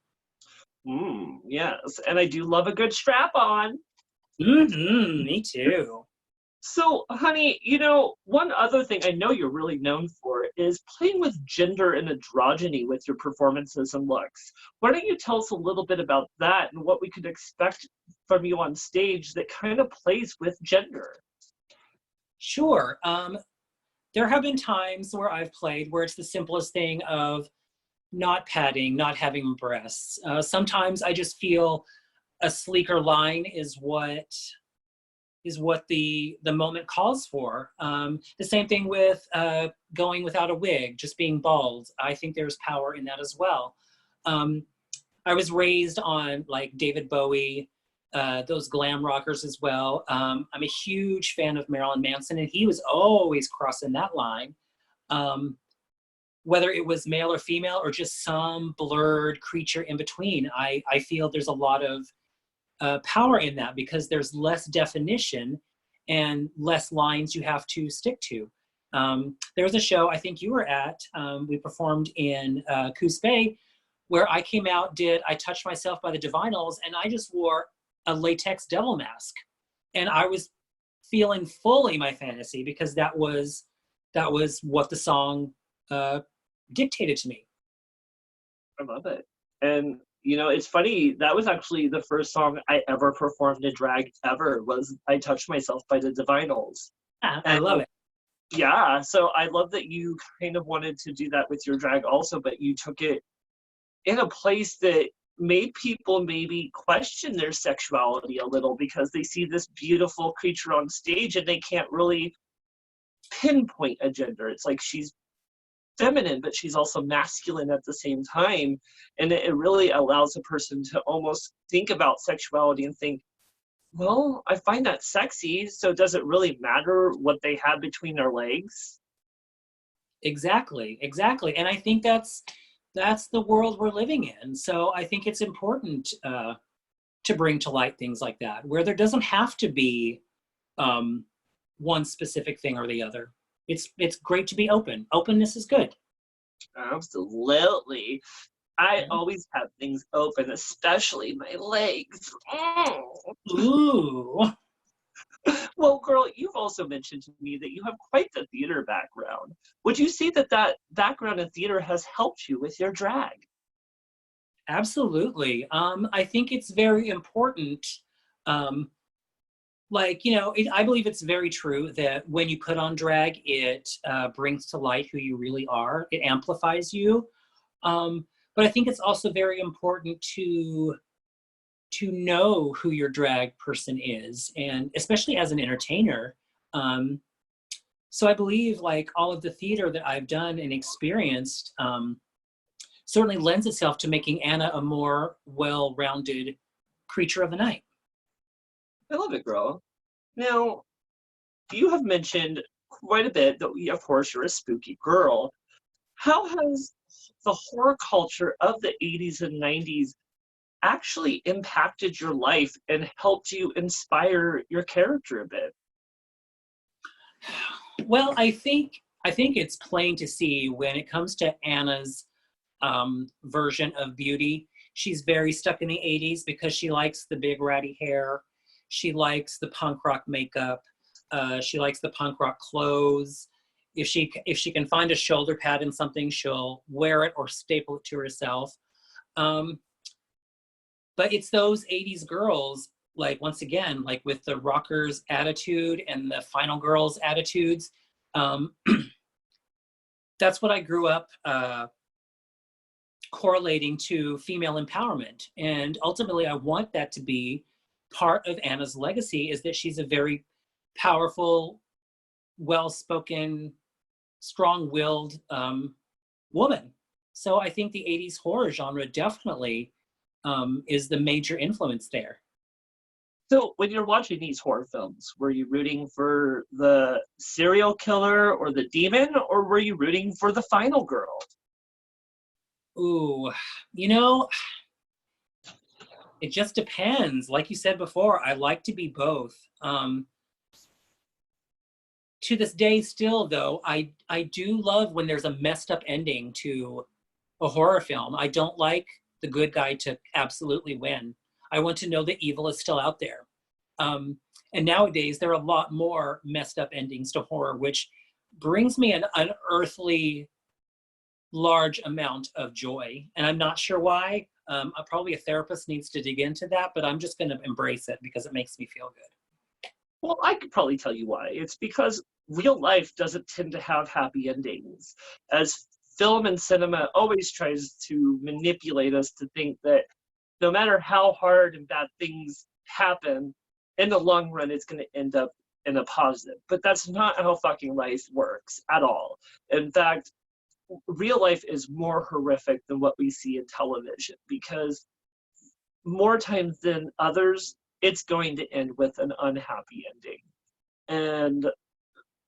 S1: Yes, and I do love a good strap on.
S2: Me too.
S1: So, honey, one other thing I know you're really known for is playing with gender and androgyny with your performances and looks. Why don't you tell us a little bit about that and what we could expect from you on stage that kind of plays with gender?
S2: Sure. There have been times where I've played where it's the simplest thing of not padding, not having breasts. Sometimes I just feel a sleeker line is what the moment calls for. The same thing with going without a wig, just being bald. I think there's power in that as well. I was raised on like David Bowie, those glam rockers as well. I'm a huge fan of Marilyn Manson, and he was always crossing that line. Whether it was male or female or just some blurred creature in between, I feel there's a lot of power in that because there's less definition and less lines you have to stick to. There was a show I think you were at, we performed in Coos Bay, where I came out, I touched myself by the divinals, and I just wore a latex devil mask. And I was feeling fully my fantasy because that was what the song dictated to me.
S1: I love it. And you know, it's funny, that was actually the first song I ever performed in drag ever, was I Touched Myself by the Divinals.
S2: I love it.
S1: Yeah, so I love that you kind of wanted to do that with your drag also, but you took it in a place that made people maybe question their sexuality a little because they see this beautiful creature on stage and they can't really pinpoint a gender. It's like she's feminine, but she's also masculine at the same time. And it really allows a person to almost think about sexuality and think, well, I find that sexy, so does it really matter what they have between their legs?
S2: Exactly. And I think that's the world we're living in. So I think it's important to bring to light things like that, where there doesn't have to be one specific thing or the other. It's great to be open. Openness is good.
S1: Absolutely. I always have things open, especially my legs.
S2: Ooh.
S1: Well, girl, you've also mentioned to me that you have quite the theater background. Would you say that that background in theater has helped you with your drag?
S2: Absolutely. I think it's very important. I believe it's very true that when you put on drag, it brings to light who you really are. It amplifies you. But I think it's also very important to know who your drag person is, and especially as an entertainer. So I believe like all of the theater that I've done and experienced certainly lends itself to making Ana a more well-rounded creature of the night.
S1: I love it, girl. Now, you have mentioned quite a bit that, of course, you're a spooky girl. How has the horror culture of the 80s and 90s actually impacted your life and helped you inspire your character a bit?
S2: Well, I think it's plain to see when it comes to Ana's version of beauty. She's very stuck in the 80s because she likes the big ratty hair. She likes the punk rock makeup. She likes the punk rock clothes. If she can find a shoulder pad in something, she'll wear it or staple it to herself. But it's those 80s girls, like once again, like with the rockers attitude and the final girls attitudes. That's what I grew up correlating to female empowerment. And ultimately, I want that to be part of Ana's legacy, is that she's a very powerful, well-spoken, strong-willed woman. So I think the 80s horror genre definitely is the major influence there.
S1: So when you're watching these horror films, were you rooting for the serial killer or the demon, or were you rooting for the final girl?
S2: Ooh, it just depends. Like you said before, I like to be both. To this day still, though, I do love when there's a messed up ending to a horror film. I don't like the good guy to absolutely win. I want to know the evil is still out there. And nowadays, there are a lot more messed up endings to horror, which brings me an unearthly large amount of joy. And I'm not sure why. Probably a therapist needs to dig into that, but I'm just going to embrace it because it makes me feel good.
S1: Well, I could probably tell you why. It's because real life doesn't tend to have happy endings. As film and cinema always tries to manipulate us to think that no matter how hard and bad things happen, in the long run, it's going to end up in a positive. But that's not how fucking life works at all. In fact, real life is more horrific than what we see in television, because more times than others, it's going to end with an unhappy ending. And,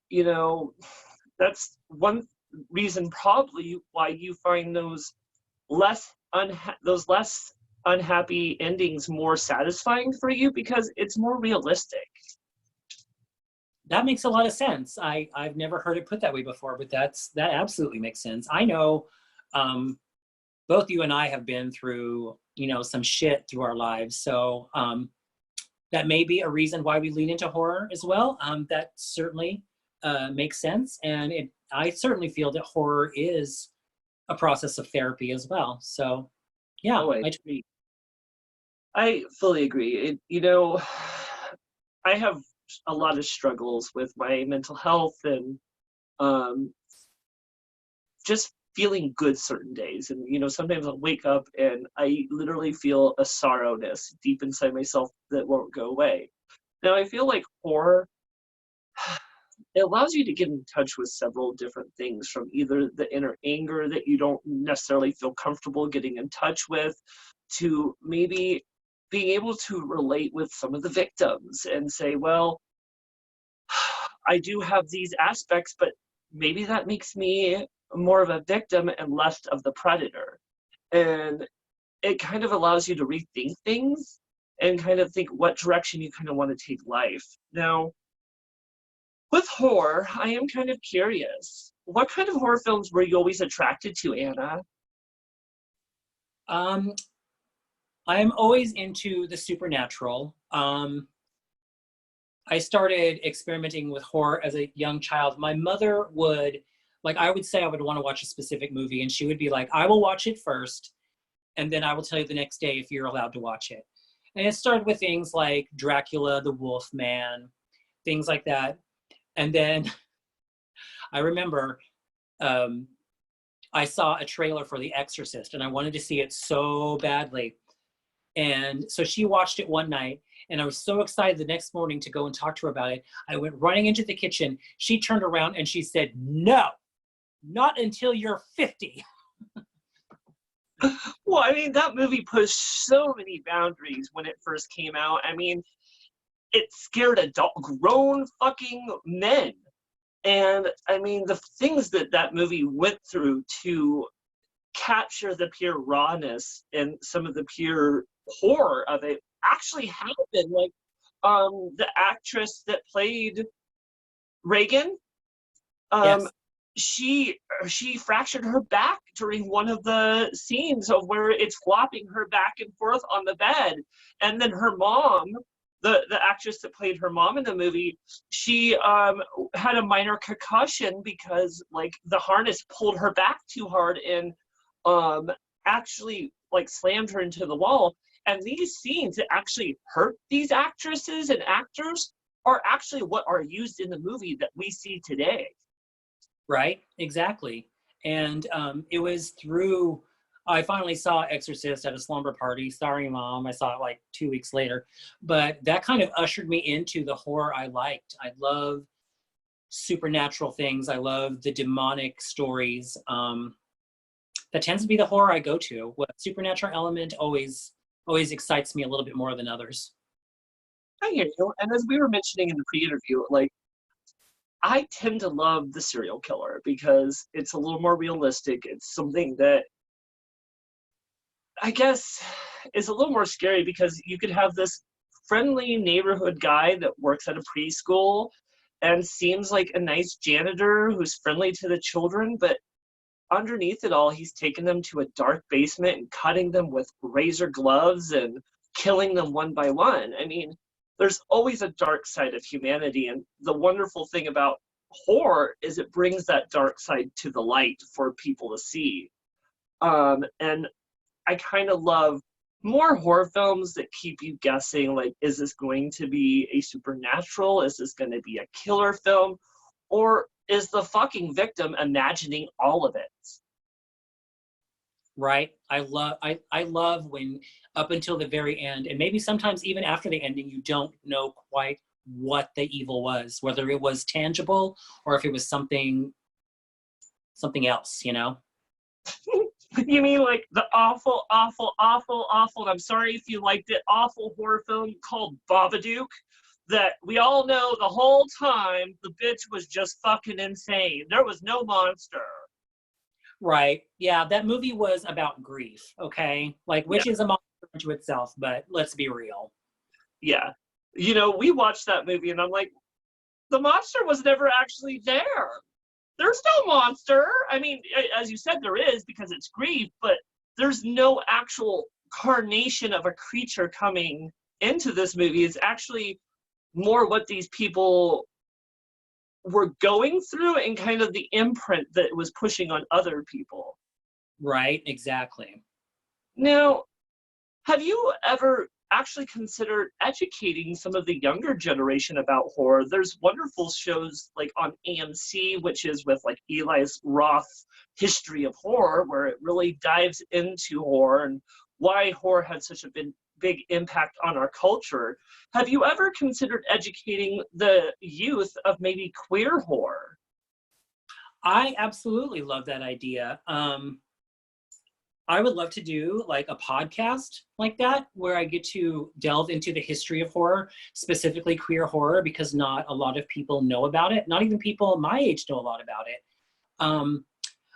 S1: you know, that's one reason probably why you find those less unhappy endings more satisfying for you, because it's more realistic.
S2: That makes a lot of sense. I've never heard it put that way before, but that absolutely makes sense. I know both you and I have been through, some shit through our lives. So that may be a reason why we lean into horror as well. That certainly makes sense. And I certainly feel that horror is a process of therapy as well. So yeah,
S1: I agree. I fully agree. I have a lot of struggles with my mental health and just feeling good certain days. And, sometimes I'll wake up and I literally feel a sorrowness deep inside myself that won't go away. Now, I feel like horror, it allows you to get in touch with several different things, from either the inner anger that you don't necessarily feel comfortable getting in touch with, to maybe being able to relate with some of the victims and say, well, I do have these aspects, but maybe that makes me more of a victim and less of the predator. And it kind of allows you to rethink things and kind of think what direction you kind of want to take life. Now, with horror, I am kind of curious. What kind of horror films were you always attracted to, Anna?
S2: I'm always into the supernatural. I started experimenting with horror as a young child. My mother would, I would say I would want to watch a specific movie, and she would be like, I will watch it first, and then I will tell you the next day if you're allowed to watch it. And it started with things like Dracula, the Wolf Man, things like that. And then I remember I saw a trailer for The Exorcist, and I wanted to see it so badly. And so she watched it one night, and I was so excited the next morning to go and talk to her about it. I went running into the kitchen. She turned around and she said, no, not until you're 50.
S1: Well, that movie pushed so many boundaries when it first came out. It scared grown fucking men. And the things that movie went through to capture the pure rawness and some of the pure horror of it actually happened. Like, the actress that played Reagan,
S2: Yes.
S1: she fractured her back during one of the scenes of where it's flopping her back and forth on the bed. And then her mom, the actress that played her mom in the movie, she had a minor concussion because the harness pulled her back too hard and actually slammed her into the wall. And these scenes that actually hurt these actresses and actors are actually what are used in the movie that we see today.
S2: Right, exactly. And it was through, I finally saw Exorcist at a slumber party. Sorry, Mom, I saw it 2 weeks later. But that kind of ushered me into the horror I liked. I love supernatural things. I love the demonic stories. That tends to be the horror I go to. What supernatural element always excites me a little bit more than others.
S1: I hear you. And as we were mentioning in the pre-interview, I tend to love the serial killer because it's a little more realistic. It's something that I guess is a little more scary, because you could have this friendly neighborhood guy that works at a preschool and seems like a nice janitor who's friendly to the children, but underneath it all, he's taking them to a dark basement and cutting them with razor gloves and killing them one by one. There's always a dark side of humanity, and the wonderful thing about horror is it brings that dark side to the light for people to see. And I kind of love more horror films that keep you guessing, is this going to be a supernatural? Is this going to be a killer film? Or is the fucking victim imagining all of it?
S2: right? I love when up until the very end, and maybe sometimes even after the ending, you don't know quite what the evil was, whether it was tangible or if it was something else, you know?
S1: You mean like the awful, awful, awful, awful, and I'm sorry if you liked it, awful horror film called Babadook? That we all know the whole time the bitch was just fucking insane. There was no monster.
S2: Right. Yeah, that movie was about grief, okay? Like,
S1: Yeah,
S2: which is a monster unto itself, but let's be real.
S1: yeah. You know, we watched that movie and I'm like, the monster was never actually there. There's no monster. I mean, as you said, there is because it's grief, but there's no actual carnation of a creature coming into this movie. It's actually more what these people were going through and kind of the imprint that it was pushing on other people.
S2: Right, exactly.
S1: Now, have you ever actually considered educating some of the younger generation about horror? There's wonderful shows like on AMC, which is with like Eli's Roth History of Horror, where it really dives into horror and why horror had such a big impact on our culture. Have you ever considered educating the youth of maybe queer horror?
S2: I absolutely love that idea. I would love to do like a podcast like that where I get to delve into the history of horror, specifically queer horror, because not a lot of people know about it. Not even people my age know a lot about it.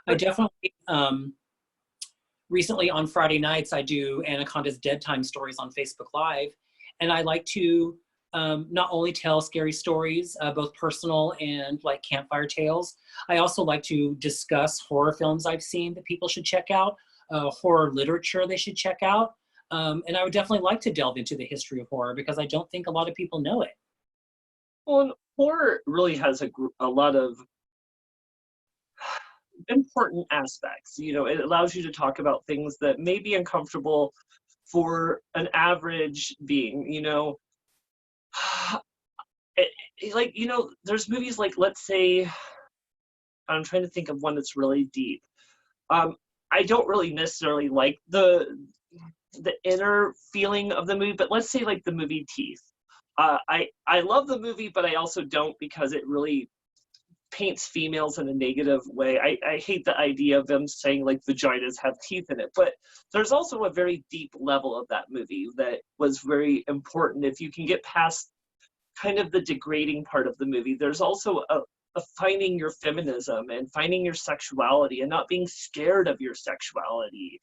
S2: I definitely recently on Friday nights I do Ana Khonda's Dead Time stories on Facebook Live, and I like to not only tell scary stories, both personal and like campfire tales. I also like to discuss horror films I've seen that people should check out, horror literature they should check out. And I would definitely like to delve into the history of horror because I don't think a lot of people know it.
S1: Well, horror really has a lot of important aspects. You know, it allows you to talk about things that may be uncomfortable for an average being. You know, like you know, there's movies like let's say I'm trying to think of one that's really deep. Um, I don't really necessarily like the inner feeling of the movie, but let's say like the movie Teeth. I love the movie, but I also don't because it really paints females in a negative way. I hate the idea of them saying like vaginas have teeth in it, but there's also a very deep level of that movie that was very important. If you can get past kind of the degrading part of the movie, there's also a finding your feminism and finding your sexuality and not being scared of your sexuality.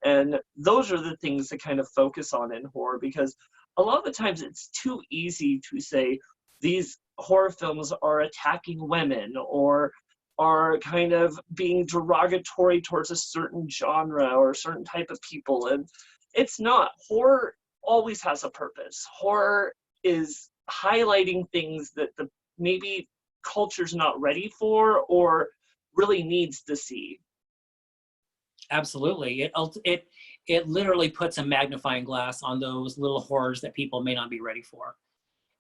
S1: And those are the things to kind of focus on in horror because a lot of the times it's too easy to say these horror films are attacking women or are kind of being derogatory towards a certain genre or a certain type of people. And it's not. Horror always has a purpose. Horror is highlighting things that the maybe culture's not ready for or really needs to see.
S2: Absolutely. It literally puts a magnifying glass on those little horrors that people may not be ready for.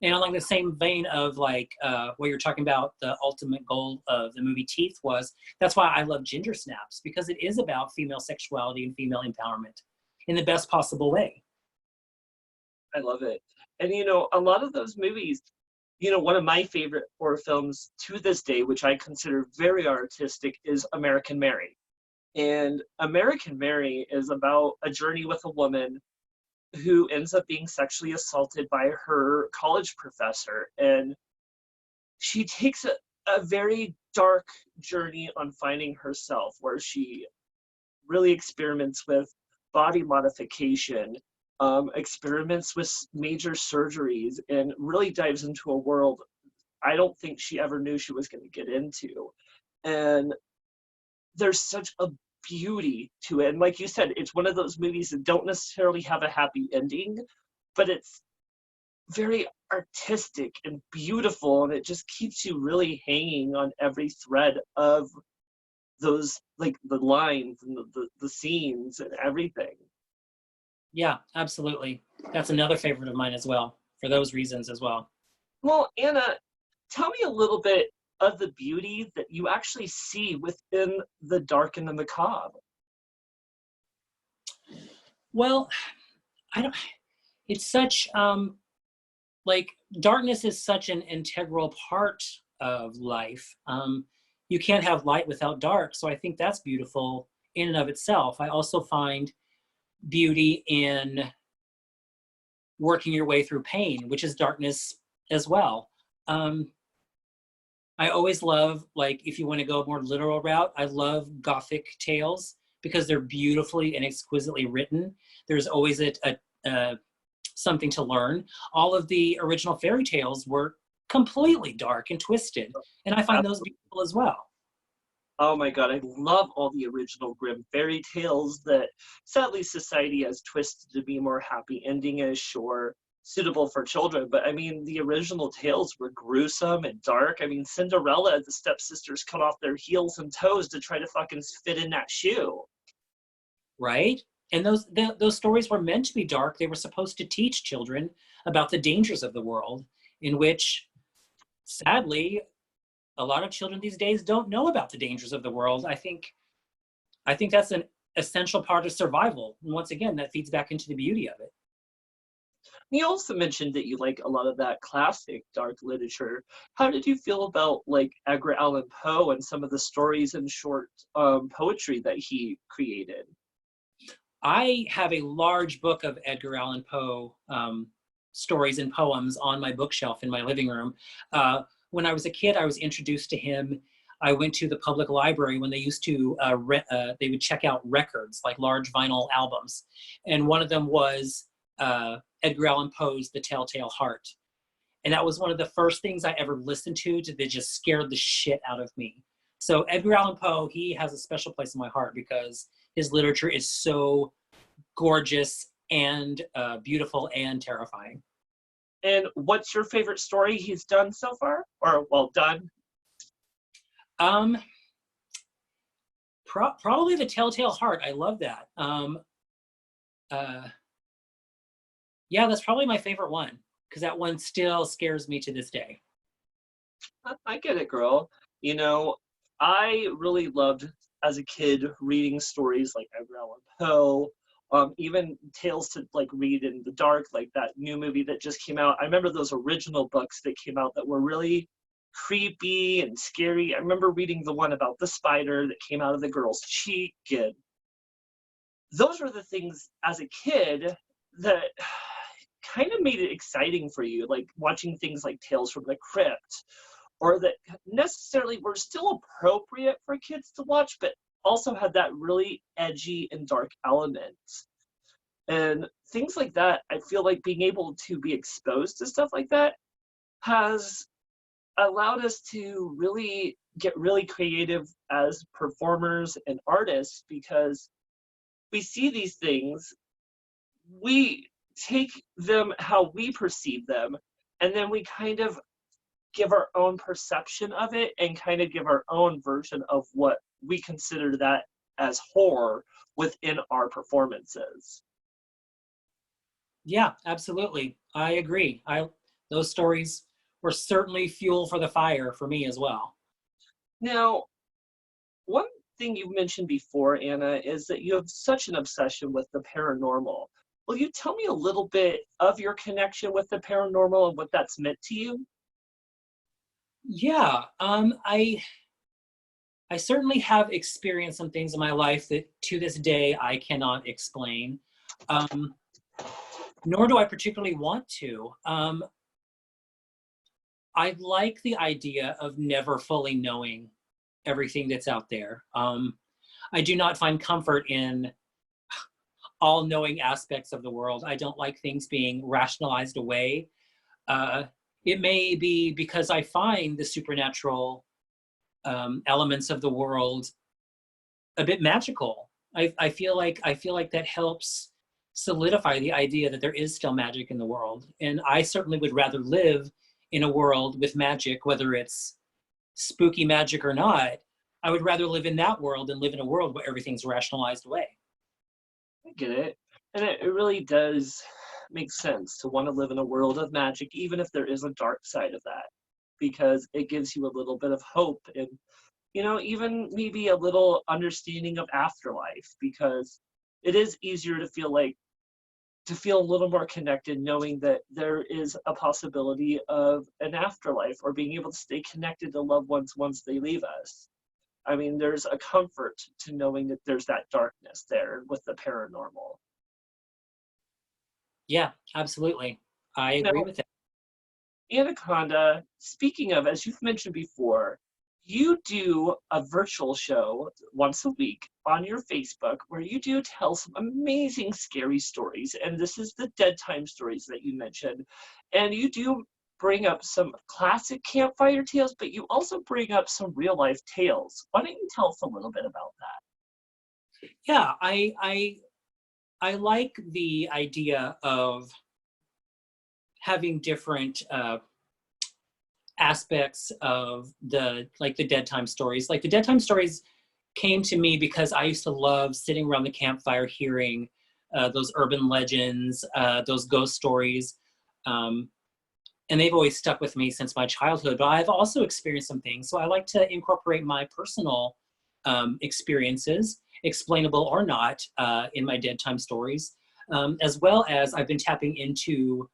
S2: And along the same vein of like what you're talking about, the ultimate goal of the movie Teeth was, that's why I love Ginger Snaps, because it is about female sexuality and female empowerment in the best possible way.
S1: I love it. And you know, a lot of those movies, you know, one of my favorite horror films to this day, which I consider very artistic, is American Mary. And American Mary is about a journey with a woman who ends up being sexually assaulted by her college professor. And she takes a very dark journey on finding herself, where she really experiments with body modification, experiments with major surgeries, and really dives into a world I don't think she ever knew she was going to get into. And there's such a beauty to it. And like you said, it's one of those movies that don't necessarily have a happy ending, but it's very artistic and beautiful. And it just keeps you really hanging on every thread of those, like the lines and the scenes and everything.
S2: Yeah, absolutely. That's another favorite of mine as well, for those reasons as well.
S1: Well, Anna, tell me a little bit of the beauty that you actually see within the dark and the macabre.
S2: Well, I don't, it's such, like, darkness is such an integral part of life. You can't have light without dark. So I think that's beautiful in and of itself. I also find beauty in working your way through pain, which is darkness as well. Um, I always love, like, if you want to go a more literal route, I love Gothic tales because they're beautifully and exquisitely written. There's always a something to learn. All of the original fairy tales were completely dark and twisted, and I find those beautiful as well.
S1: Oh my God, I love all the original Grimm fairy tales that sadly society has twisted to be more happy ending-ish or suitable for children. But I mean, the original tales were gruesome and dark. I mean, Cinderella, the stepsisters cut off their heels and toes to try to fucking fit in that shoe.
S2: Right? And those stories were meant to be dark. They were supposed to teach children about the dangers of the world, in which, sadly, a lot of children these days don't know about the dangers of the world. I think that's an essential part of survival. And once again, that feeds back into the beauty of it.
S1: You also mentioned that you like a lot of that classic dark literature. How did you feel about like Edgar Allan Poe and some of the stories and short poetry that he created?
S2: I have a large book of Edgar Allan Poe stories and poems on my bookshelf in my living room. When I was a kid, I was introduced to him. I went to the public library when they used to, they would check out records, like large vinyl albums. And one of them was Edgar Allan Poe's The Telltale Heart. And that was one of the first things I ever listened to that just scared the shit out of me. So Edgar Allan Poe, he has a special place in my heart because his literature is so gorgeous and beautiful and terrifying.
S1: And what's your favorite story he's done so far? Or, well, done?
S2: Um, Probably The Telltale Heart. I love that. Yeah, that's probably my favorite one because that one still scares me to this day.
S1: I get it, girl. You know, I really loved as a kid reading stories like Edgar Allan Poe, even tales to like read in the dark, like that new movie that just came out. I remember those original books that came out that were really creepy and scary. I remember reading the one about the spider that came out of the girl's cheek, and those were the things as a kid that kind of made it exciting for you, like watching things like Tales from the Crypt, or that necessarily were still appropriate for kids to watch, but also had that really edgy and dark element. And things like that, I feel like being able to be exposed to stuff like that has allowed us to really get really creative as performers and artists because we see these things, we take them how we perceive them, and then we kind of give our own perception of it and kind of give our own version of what we consider that as horror within our performances.
S2: Yeah, absolutely. I agree. Those stories were certainly fuel for the fire for me as well.
S1: Now, one thing you mentioned before, Anna, is that you have such an obsession with the paranormal. Will you tell me a little bit of your connection with the paranormal and what that's meant to you?
S2: Yeah, I certainly have experienced some things in my life that to this day I cannot explain, um, nor do I particularly want to. I like the idea of never fully knowing everything that's out there. I do not find comfort in all-knowing aspects of the world. I don't like things being rationalized away. Uh, it may be because I find the supernatural elements of the world a bit magical. I feel like that helps solidify the idea that there is still magic in the world. And I certainly would rather live in a world with magic, whether it's spooky magic or not. I would rather live in that world than live in a world where everything's rationalized away.
S1: I get it. And it really does make sense to want to live in a world of magic, even if there is a dark side of that, because it gives you a little bit of hope and, even maybe a little understanding of afterlife, because it is easier to feel like to feel a little more connected, knowing that there is a possibility of an afterlife or being able to stay connected to loved ones once they leave us. I mean, there's a comfort to knowing that there's that darkness there with the paranormal.
S2: Yeah, absolutely. I agree
S1: Now,
S2: with that.
S1: Ana Khonda, speaking of, as you've mentioned before, you do a virtual show once a week on your Facebook where you do tell some amazing scary stories. And this is the dead time stories that you mentioned. And you do bring up some classic campfire tales, but you also bring up some real life tales. Why don't you tell us a little bit about that?
S2: Yeah, I like the idea of having different aspects of the dead time stories. Like the dead time stories came to me because I used to love sitting around the campfire hearing those urban legends, those ghost stories. And they've always stuck with me since my childhood, but I've also experienced some things. So I like to incorporate my personal experiences, explainable or not, in my dead time stories, as well as I've been tapping into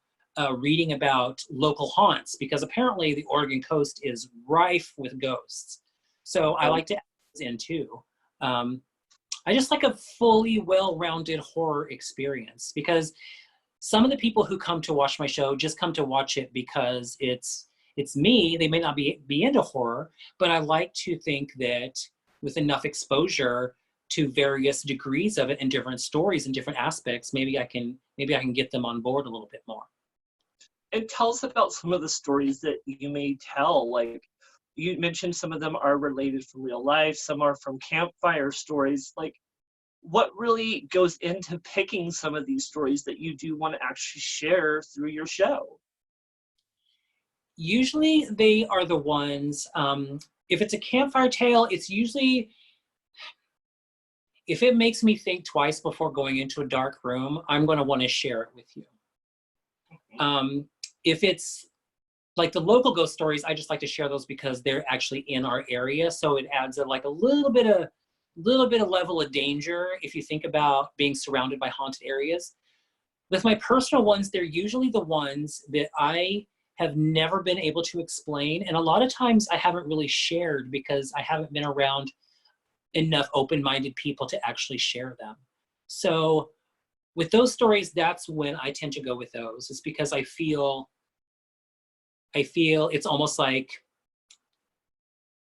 S2: reading about local haunts because apparently the Oregon coast is rife with ghosts. So I
S1: Oh,
S2: like to add those in too. I just like a fully well-rounded horror experience because some of the people who come to watch my show just come to watch it because it's me. They may not be into horror, but I like to think that with enough exposure to various degrees of it and different stories and different aspects, maybe I can get them on board a little bit more.
S1: and tell us about some of the stories that you may tell. Like you mentioned, some of them are related from real life, some are from campfire stories. Like, what really goes into picking some of these stories that you do want to actually share through your show?
S2: Usually they are the ones, if it's a campfire tale, it's usually, if it makes me think twice before going into a dark room, I'm going to want to share it with you. Um, if it's like the local ghost stories, I just like to share those because they're actually in our area. So it adds like a little bit of level of danger if you think about being surrounded by haunted areas. With my personal ones, they're usually the ones that I have never been able to explain. And a lot of times I haven't really shared because I haven't been around enough open-minded people to actually share them. So with those stories, that's when I tend to go with those. It's because I feel it's almost like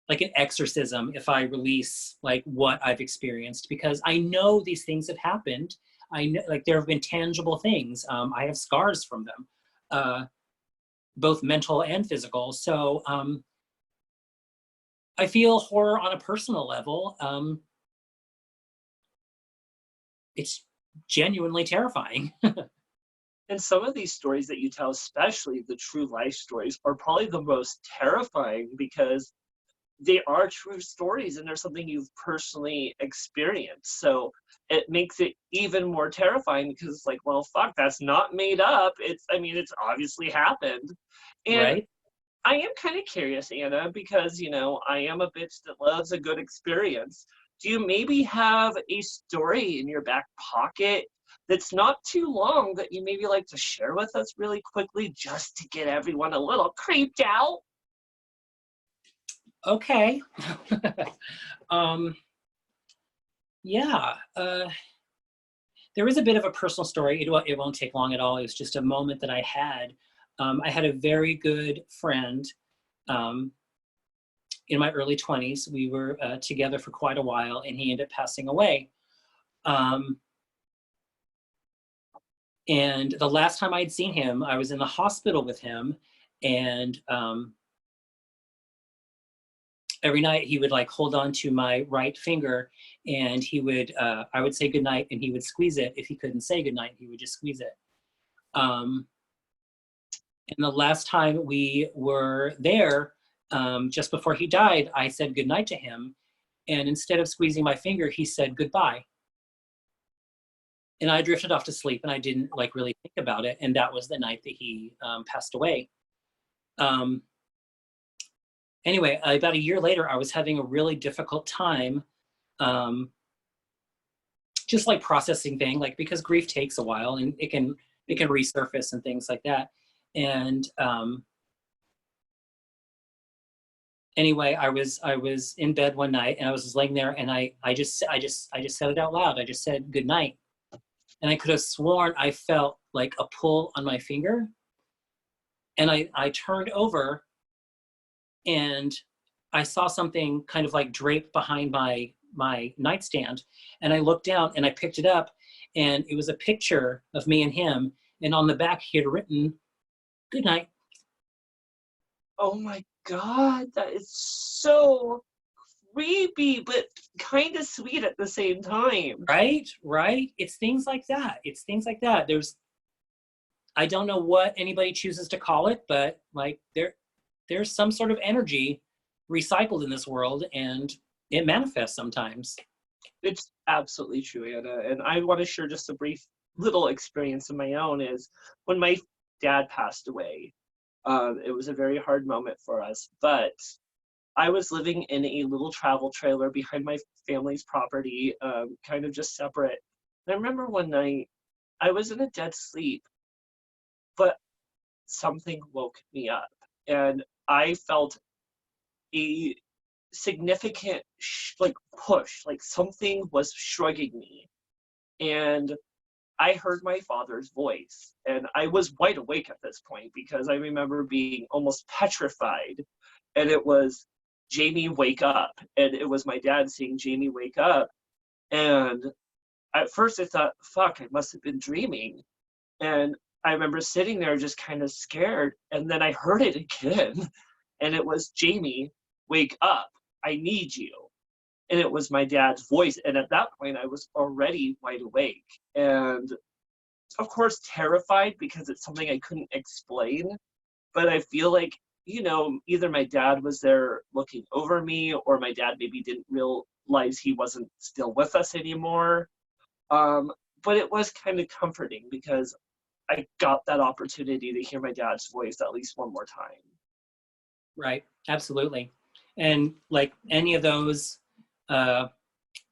S2: an exorcism if I release like what I've experienced because I know these things have happened. I know like there have been tangible things. I have scars from them, both mental and physical. So I feel horror on a personal level. It's genuinely terrifying.
S1: And some of these stories that you tell, especially the true life stories, are probably the most terrifying because they are true stories and they're something you've personally experienced. So it makes it even more terrifying because it's like, well, fuck, that's not made up. I mean, it's obviously happened. And
S2: Right?
S1: I am kind of curious, Ana, because, I am a bitch that loves a good experience. Do you maybe have a story in your back pocket that's not too long that you maybe like to share with us really quickly just to get everyone a little creeped out?
S2: Okay. um, yeah. There is a bit of a personal story. It won't take long at all. It was just a moment that I had. I had a very good friend um, in my early 20s. We were together for quite a while, and he ended up passing away. Um, and the last time I'd seen him, I was in the hospital with him, and every night he would like hold on to my right finger, and I would say goodnight, and he would squeeze it. If he couldn't say goodnight, he would just squeeze it. Um, And the last time we were there, just before he died, I said goodnight to him. And instead of squeezing my finger, he said goodbye. And I drifted off to sleep and I didn't like really think about it. And that was the night that he passed away. Um, anyway, about a year later, I was having a really difficult time um, just like processing thing, like because grief takes a while and it can resurface and things like that. And anyway, I was in bed one night and I was just laying there and I just said it out loud. I just said good night. And I could have sworn I felt like a pull on my finger. And I turned over and I saw something kind of like draped behind my nightstand. And I looked down and I picked it up and it was a picture of me and him. And on the back he had written, good night.
S1: Oh my God, that is so creepy, but kind of sweet at the same time.
S2: Right? It's things like that. I don't know what anybody chooses to call it, but like there's some sort of energy recycled in this world and it manifests sometimes.
S1: It's absolutely true, Anna. And I want to share just a brief little experience of my own is when my dad passed away. It was a very hard moment for us, but I was living in a little travel trailer behind my family's property, kind of just separate. And I remember one night I was in a dead sleep, but something woke me up and I felt a significant like push, like something was shrugging me. And I heard my father's voice and I was wide awake at this point because I remember being almost petrified. And it was, Jamie, wake up. And it was my dad saying, Jamie, wake up. And at first I thought, fuck, I must have been dreaming. And I remember sitting there just kind of scared. And then I heard it again. And it was, Jamie, wake up. I need you. And it was my dad's voice. And at that point, I was already wide awake. And of course, terrified because it's something I couldn't explain. But I feel like, you know, either my dad was there looking over me or my dad maybe didn't realize he wasn't still with us anymore. But it was kind of comforting because I got that opportunity to hear my dad's voice at least one more time.
S2: Right, absolutely. And like any of those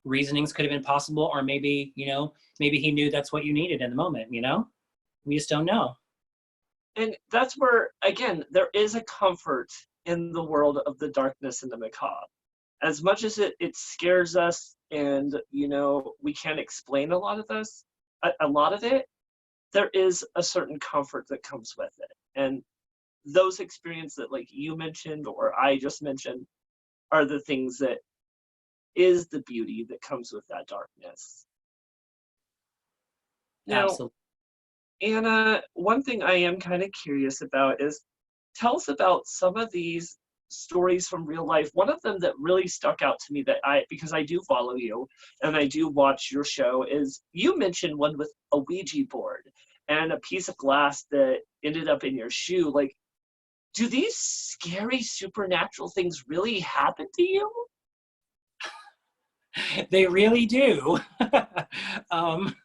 S2: reasonings could have been possible, or maybe, you know, maybe he knew that's what you needed in the moment, you know? We just don't know.
S1: And that's where, again, there is a comfort in the world of the darkness and the macabre. As much as it scares us and, you know, we can't explain a lot of this, a lot of it, there is a certain comfort that comes with it. And those experiences that like you mentioned or I just mentioned are the things that is the beauty that comes with that darkness. Now,
S2: Absolutely.
S1: Anna, one thing I am kind of curious about is tell us about some of these stories from real life. One of them that really stuck out to me because I do follow you and I do watch your show is you mentioned one with a Ouija board and a piece of glass that ended up in your shoe. Like, do these scary supernatural things really happen to you?
S2: They really do. um,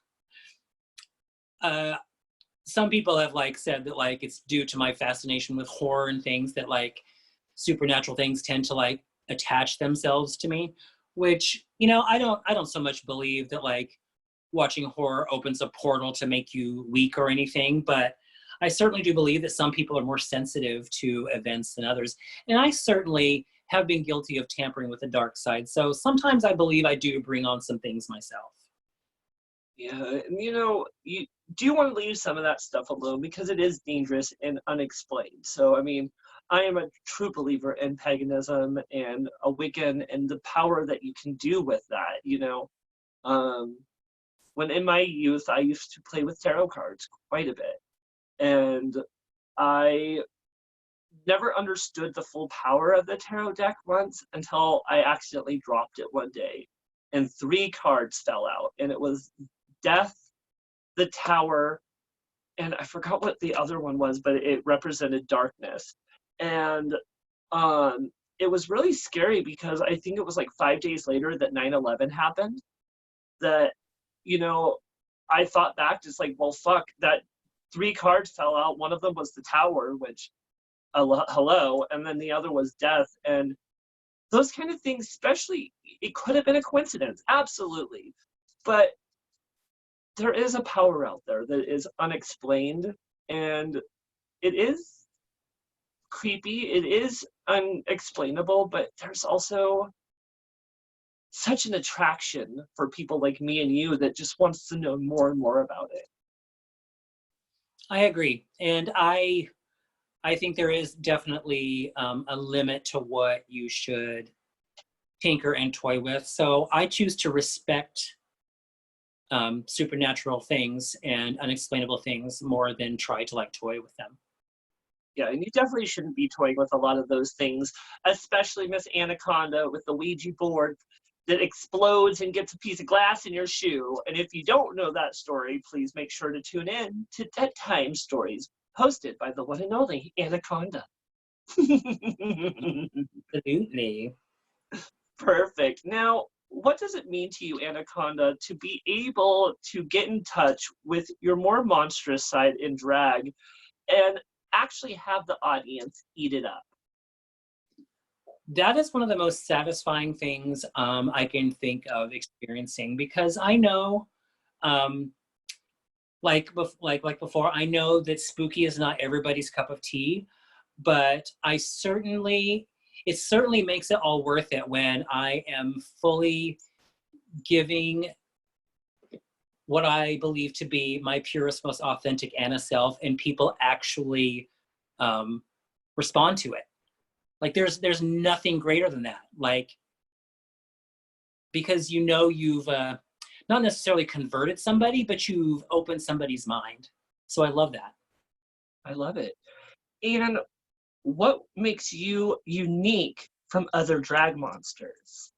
S2: some people have like said that like it's due to my fascination with horror and things that like supernatural things tend to like attach themselves to me, which, you know, I don't so much believe that like watching horror opens a portal to make you weak or anything, but I certainly do believe that some people are more sensitive to events than others. And I certainly have been guilty of tampering with the dark side. So sometimes I believe I do bring on some things myself.
S1: Yeah, and you know, you do want to leave some of that stuff alone because it is dangerous and unexplained. So, I mean, I am a true believer in paganism and a Wiccan and the power that you can do with that, you know. When in my youth, I used to play with tarot cards quite a bit. And I never understood the full power of the tarot deck once until I accidentally dropped it one day. And 3 cards fell out. And it was Death, the Tower, and I forgot what the other one was, but it represented darkness. And it was really scary because I think it was like 5 days later that 9/11 happened. That, you know, I thought back just like, well, fuck, that 3 cards fell out. One of them was the Tower, which, hello, and then the other was Death. And those kind of things, especially, it could have been a coincidence, absolutely. But there is a power out there that is unexplained, and it is creepy, it is unexplainable, but there's also such an attraction for people like me and you that just wants to know more and more about it.
S2: I agree. And I think there is definitely a limit to what you should tinker and toy with. So I choose to respect supernatural things and unexplainable things more than try to like toy with them.
S1: Yeah, and you definitely shouldn't be toying with a lot of those things, especially Miss Ana Khonda with the Ouija board that explodes and gets a piece of glass in your shoe. And if you don't know that story, please make sure to tune in to Dead Time Stories, hosted by the one and only Ana Khonda.
S2: Absolutely.
S1: Perfect. Now, what does it mean to you, Ana Khonda, to be able to get in touch with your more monstrous side in drag and actually have the audience eat it up?
S2: That is one of the most satisfying things I can think of experiencing, because I know, um, like before, I know that spooky is not everybody's cup of tea, but it certainly makes it all worth it when I am fully giving what I believe to be my purest, most authentic Anna self, and people actually um, respond to it. Like there's nothing greater than that. Like, because you know you've not necessarily converted somebody, but you've opened somebody's mind. So I love that.
S1: I love it. And what makes you unique from other drag monsters?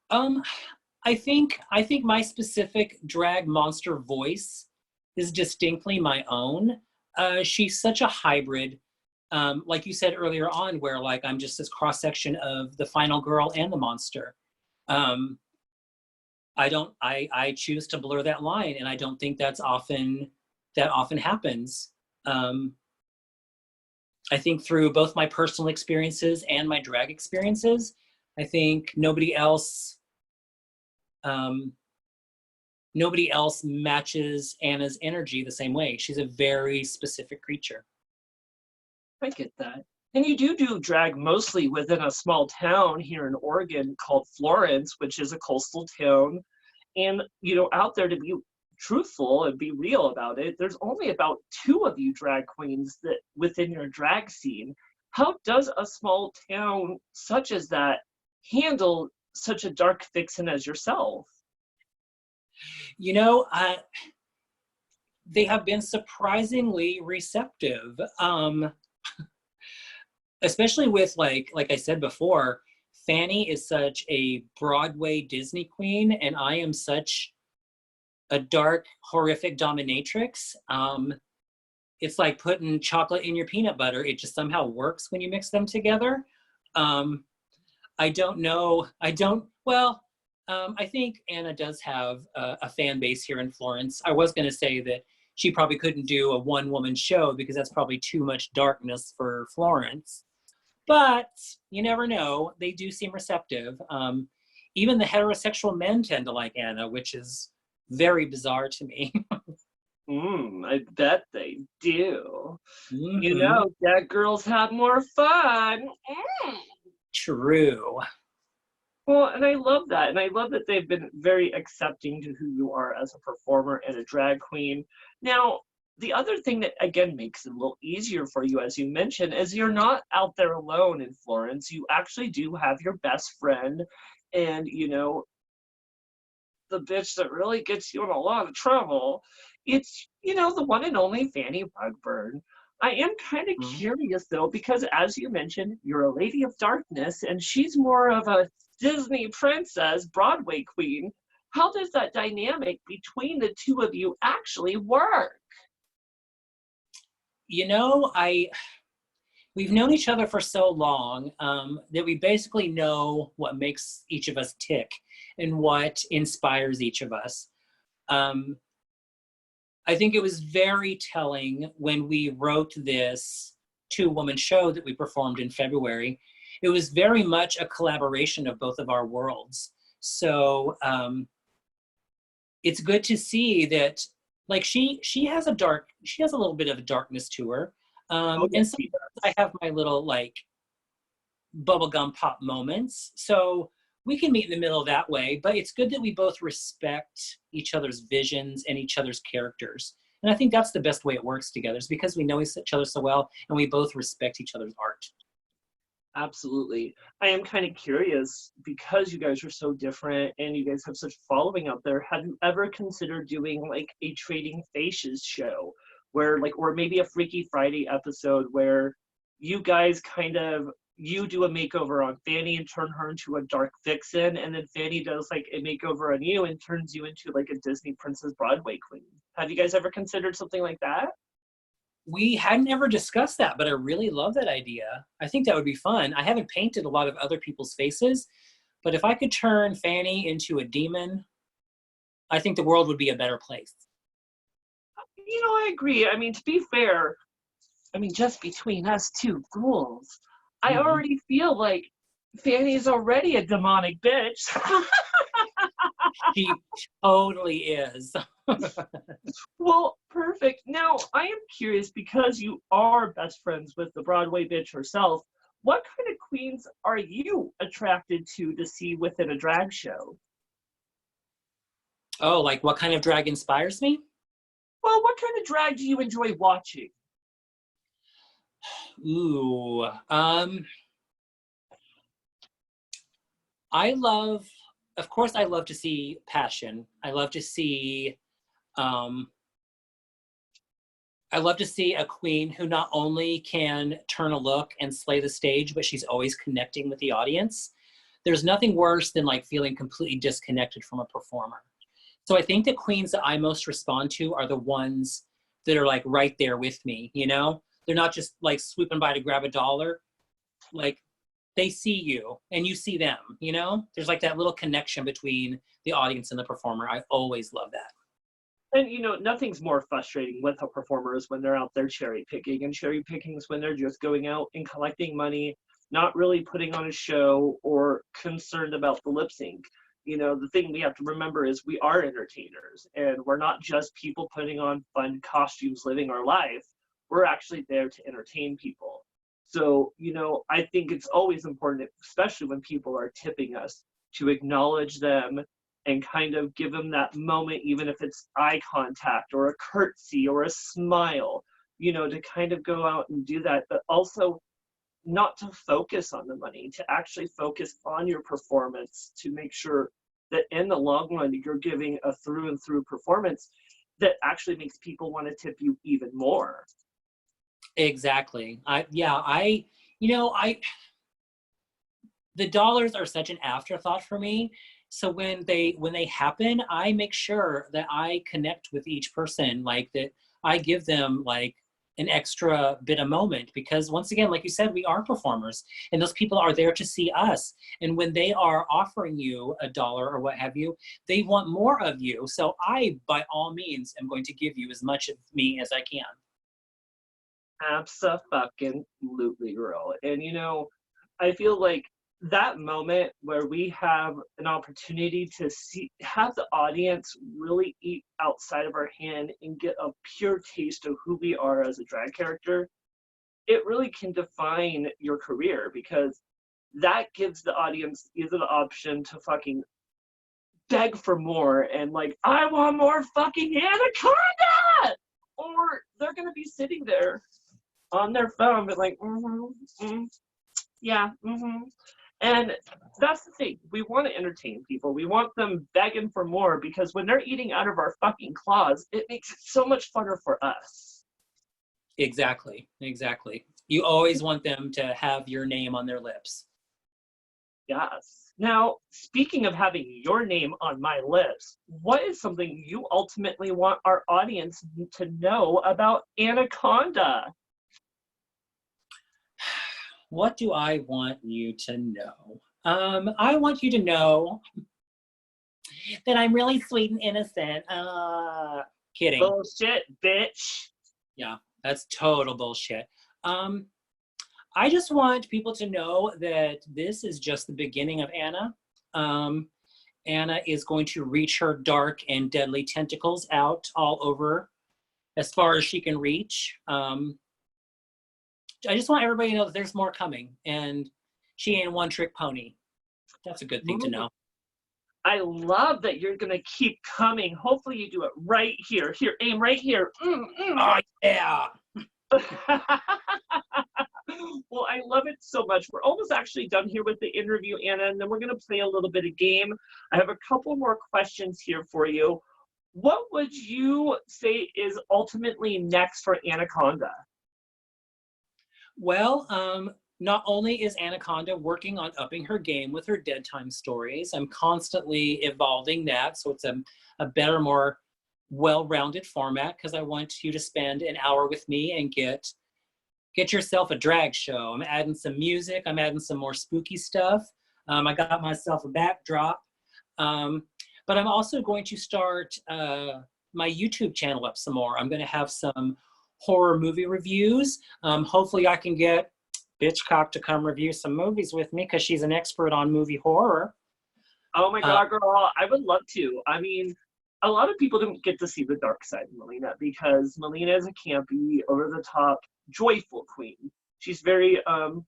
S2: Um, I think my specific drag monster voice is distinctly my own. She's such a hybrid, like you said earlier on, where like I'm just this cross section of the final girl and the monster. Um, I choose to blur that line, and I don't think that often happens. Um, I think through both my personal experiences and my drag experiences, I think um, nobody else matches Anna's energy the same way. She's a very specific creature.
S1: I get that. And you do drag mostly within a small town here in Oregon called Florence, which is a coastal town. And, out there, to be truthful and be real about it, there's only about two of you drag queens that within your drag scene. How does a small town such as that handle such a dark vixen as yourself?
S2: You know, they have been surprisingly receptive, especially with like I said before, Fanny is such a Broadway Disney queen, and I am such a dark, horrific dominatrix. It's like putting chocolate in your peanut butter. It just somehow works when you mix them together. Um, I don't know. I think Anna does have a fan base here in Florence. I was going to say that she probably couldn't do a one-woman show because that's probably too much darkness for Florence. But you never know. They do seem receptive. Even the heterosexual men tend to like Anna, which is very bizarre to me.
S1: I bet they do.
S2: Mm-hmm.
S1: That girls have more fun. Mm.
S2: True.
S1: Well, and I love that. And I love that they've been very accepting to who you are as a performer and a drag queen. Now, the other thing that, again, makes it a little easier for you, as you mentioned, is you're not out there alone in Florence. You actually do have your best friend and, the bitch that really gets you in a lot of trouble. It's, the one and only Fanny Rugburn. I am kind of
S2: Mm-hmm.
S1: curious though, because as you mentioned, you're a lady of darkness and she's more of a Disney princess, Broadway queen. How does that dynamic between the two of you actually work?
S2: You know, we've known each other for so long that we basically know what makes each of us tick and what inspires each of us. Um, I think it was very telling when we wrote this two-woman show that we performed in February. It was very much a collaboration of both of our worlds. So it's good to see that, like, she has a little bit of a darkness to her.
S1: Oh,
S2: And
S1: yes,
S2: so
S1: he
S2: I
S1: does.
S2: have my little like bubblegum pop moments. So we can meet in the middle that way, but it's good that we both respect each other's visions and each other's characters. And I think that's the best way it works together, is because we know each other so well and we both respect each other's art.
S1: Absolutely. I am kind of curious because you guys are so different and you guys have such following out there. Have you ever considered doing like a Trading Faces show where like, or maybe a Freaky Friday episode where you guys kind of, you do a makeover on Fanny and turn her into a dark vixen, and then Fanny does like a makeover on you and turns you into like a Disney Princess Broadway queen. Have you guys ever considered something like that?
S2: We hadn't ever discussed that, but I really love that idea. I think that would be fun. I haven't painted a lot of other people's faces, but if I could turn Fanny into a demon, I think the world would be a better place.
S1: I agree. I mean, to be fair, I mean, just between us two ghouls, I
S2: Mhm.
S1: already feel like Fanny's already a demonic bitch.
S2: She totally is.
S1: Well, perfect. Now, I am curious because you are best friends with the Broadway bitch herself. What kind of queens are you attracted to see within a drag show?
S2: Oh, like what kind of drag inspires me?
S1: Well, what kind of drag do you enjoy watching?
S2: Ooh, I love, of course, I love to see passion. Um, I love to see a queen who not only can turn a look and slay the stage, but she's always connecting with the audience. There's nothing worse than like feeling completely disconnected from a performer. So I think the queens that I most respond to are the ones that are like right there with me, you know? They're not just like swooping by to grab a dollar. Like they see you and you see them, you know? There's like that little connection between the audience and the performer. I always love that.
S1: And nothing's more frustrating with a performer is when they're out there cherry picking. And cherry picking is when they're just going out and collecting money, not really putting on a show or concerned about the lip sync. The thing we have to remember is we are entertainers and we're not just people putting on fun costumes living our life. We're actually there to entertain people. So, I think it's always important, especially when people are tipping us, to acknowledge them and kind of give them that moment, even if it's eye contact or a curtsy or a smile, to kind of go out and do that, but also not to focus on the money, to actually focus on your performance, to make sure that in the long run, you're giving a through and through performance that actually makes people want to tip you even more.
S2: Exactly. I the dollars are such an afterthought for me. So when they happen, I make sure that I connect with each person, like that I give them like an extra bit of moment, because once again, like you said, we are performers and those people are there to see us. And when they are offering you a dollar or what have you, they want more of you. So I, by all means, am going to give you as much of me as I can.
S1: Abso-fucking-lutely, girl. And I feel like that moment where we have an opportunity to have the audience really eat outside of our hand and get a pure taste of who we are as a drag character, it really can define your career because that gives the audience either the option to fucking beg for more and like, I want more fucking Anaconda! Or they're gonna be sitting there on their phone, but like, yeah, And that's the thing. We want to entertain people. We want them begging for more because when they're eating out of our fucking claws, it makes it so much funner for us.
S2: Exactly. Exactly. You always want them to have your name on their lips.
S1: Yes. Now, speaking of having your name on my lips, what is something you ultimately want our audience to know about Ana Khonda?
S2: What do I want you to know? I want you to know that I'm really sweet and innocent. Kidding.
S1: Bullshit, bitch.
S2: Yeah, that's total bullshit. Um, I just want people to know that this is just the beginning of Anna. Um, Ana is going to reach her dark and deadly tentacles out all over as far as she can reach. I just want everybody to know that there's more coming, and she ain't a one-trick pony. That's a good thing to know.
S1: I love that you're going to keep coming. Hopefully you do it right here. Here, aim right here.
S2: Oh, yeah.
S1: Well, I love it so much. We're almost actually done here with the interview, Ana, and then we're going to play a little bit of game. I have a couple more questions here for you. What would you say is ultimately next for Ana Khonda?
S2: Well, not only is Ana Khonda working on upping her game with her dead time stories, I'm constantly evolving that so it's a better, more well-rounded format, because I want you to spend an hour with me and get yourself a drag show. I'm adding some music. I'm adding some more spooky stuff. I got myself a backdrop. But I'm also going to start my YouTube channel up some more. I'm going to have some horror movie reviews. Hopefully I can get Bitchcock to come review some movies with me, because she's an expert on movie horror.
S1: Oh my God, girl, I would love to. I mean, a lot of people don't get to see the dark side of Maliena, because Maliena is a campy, over-the-top, joyful queen. She's very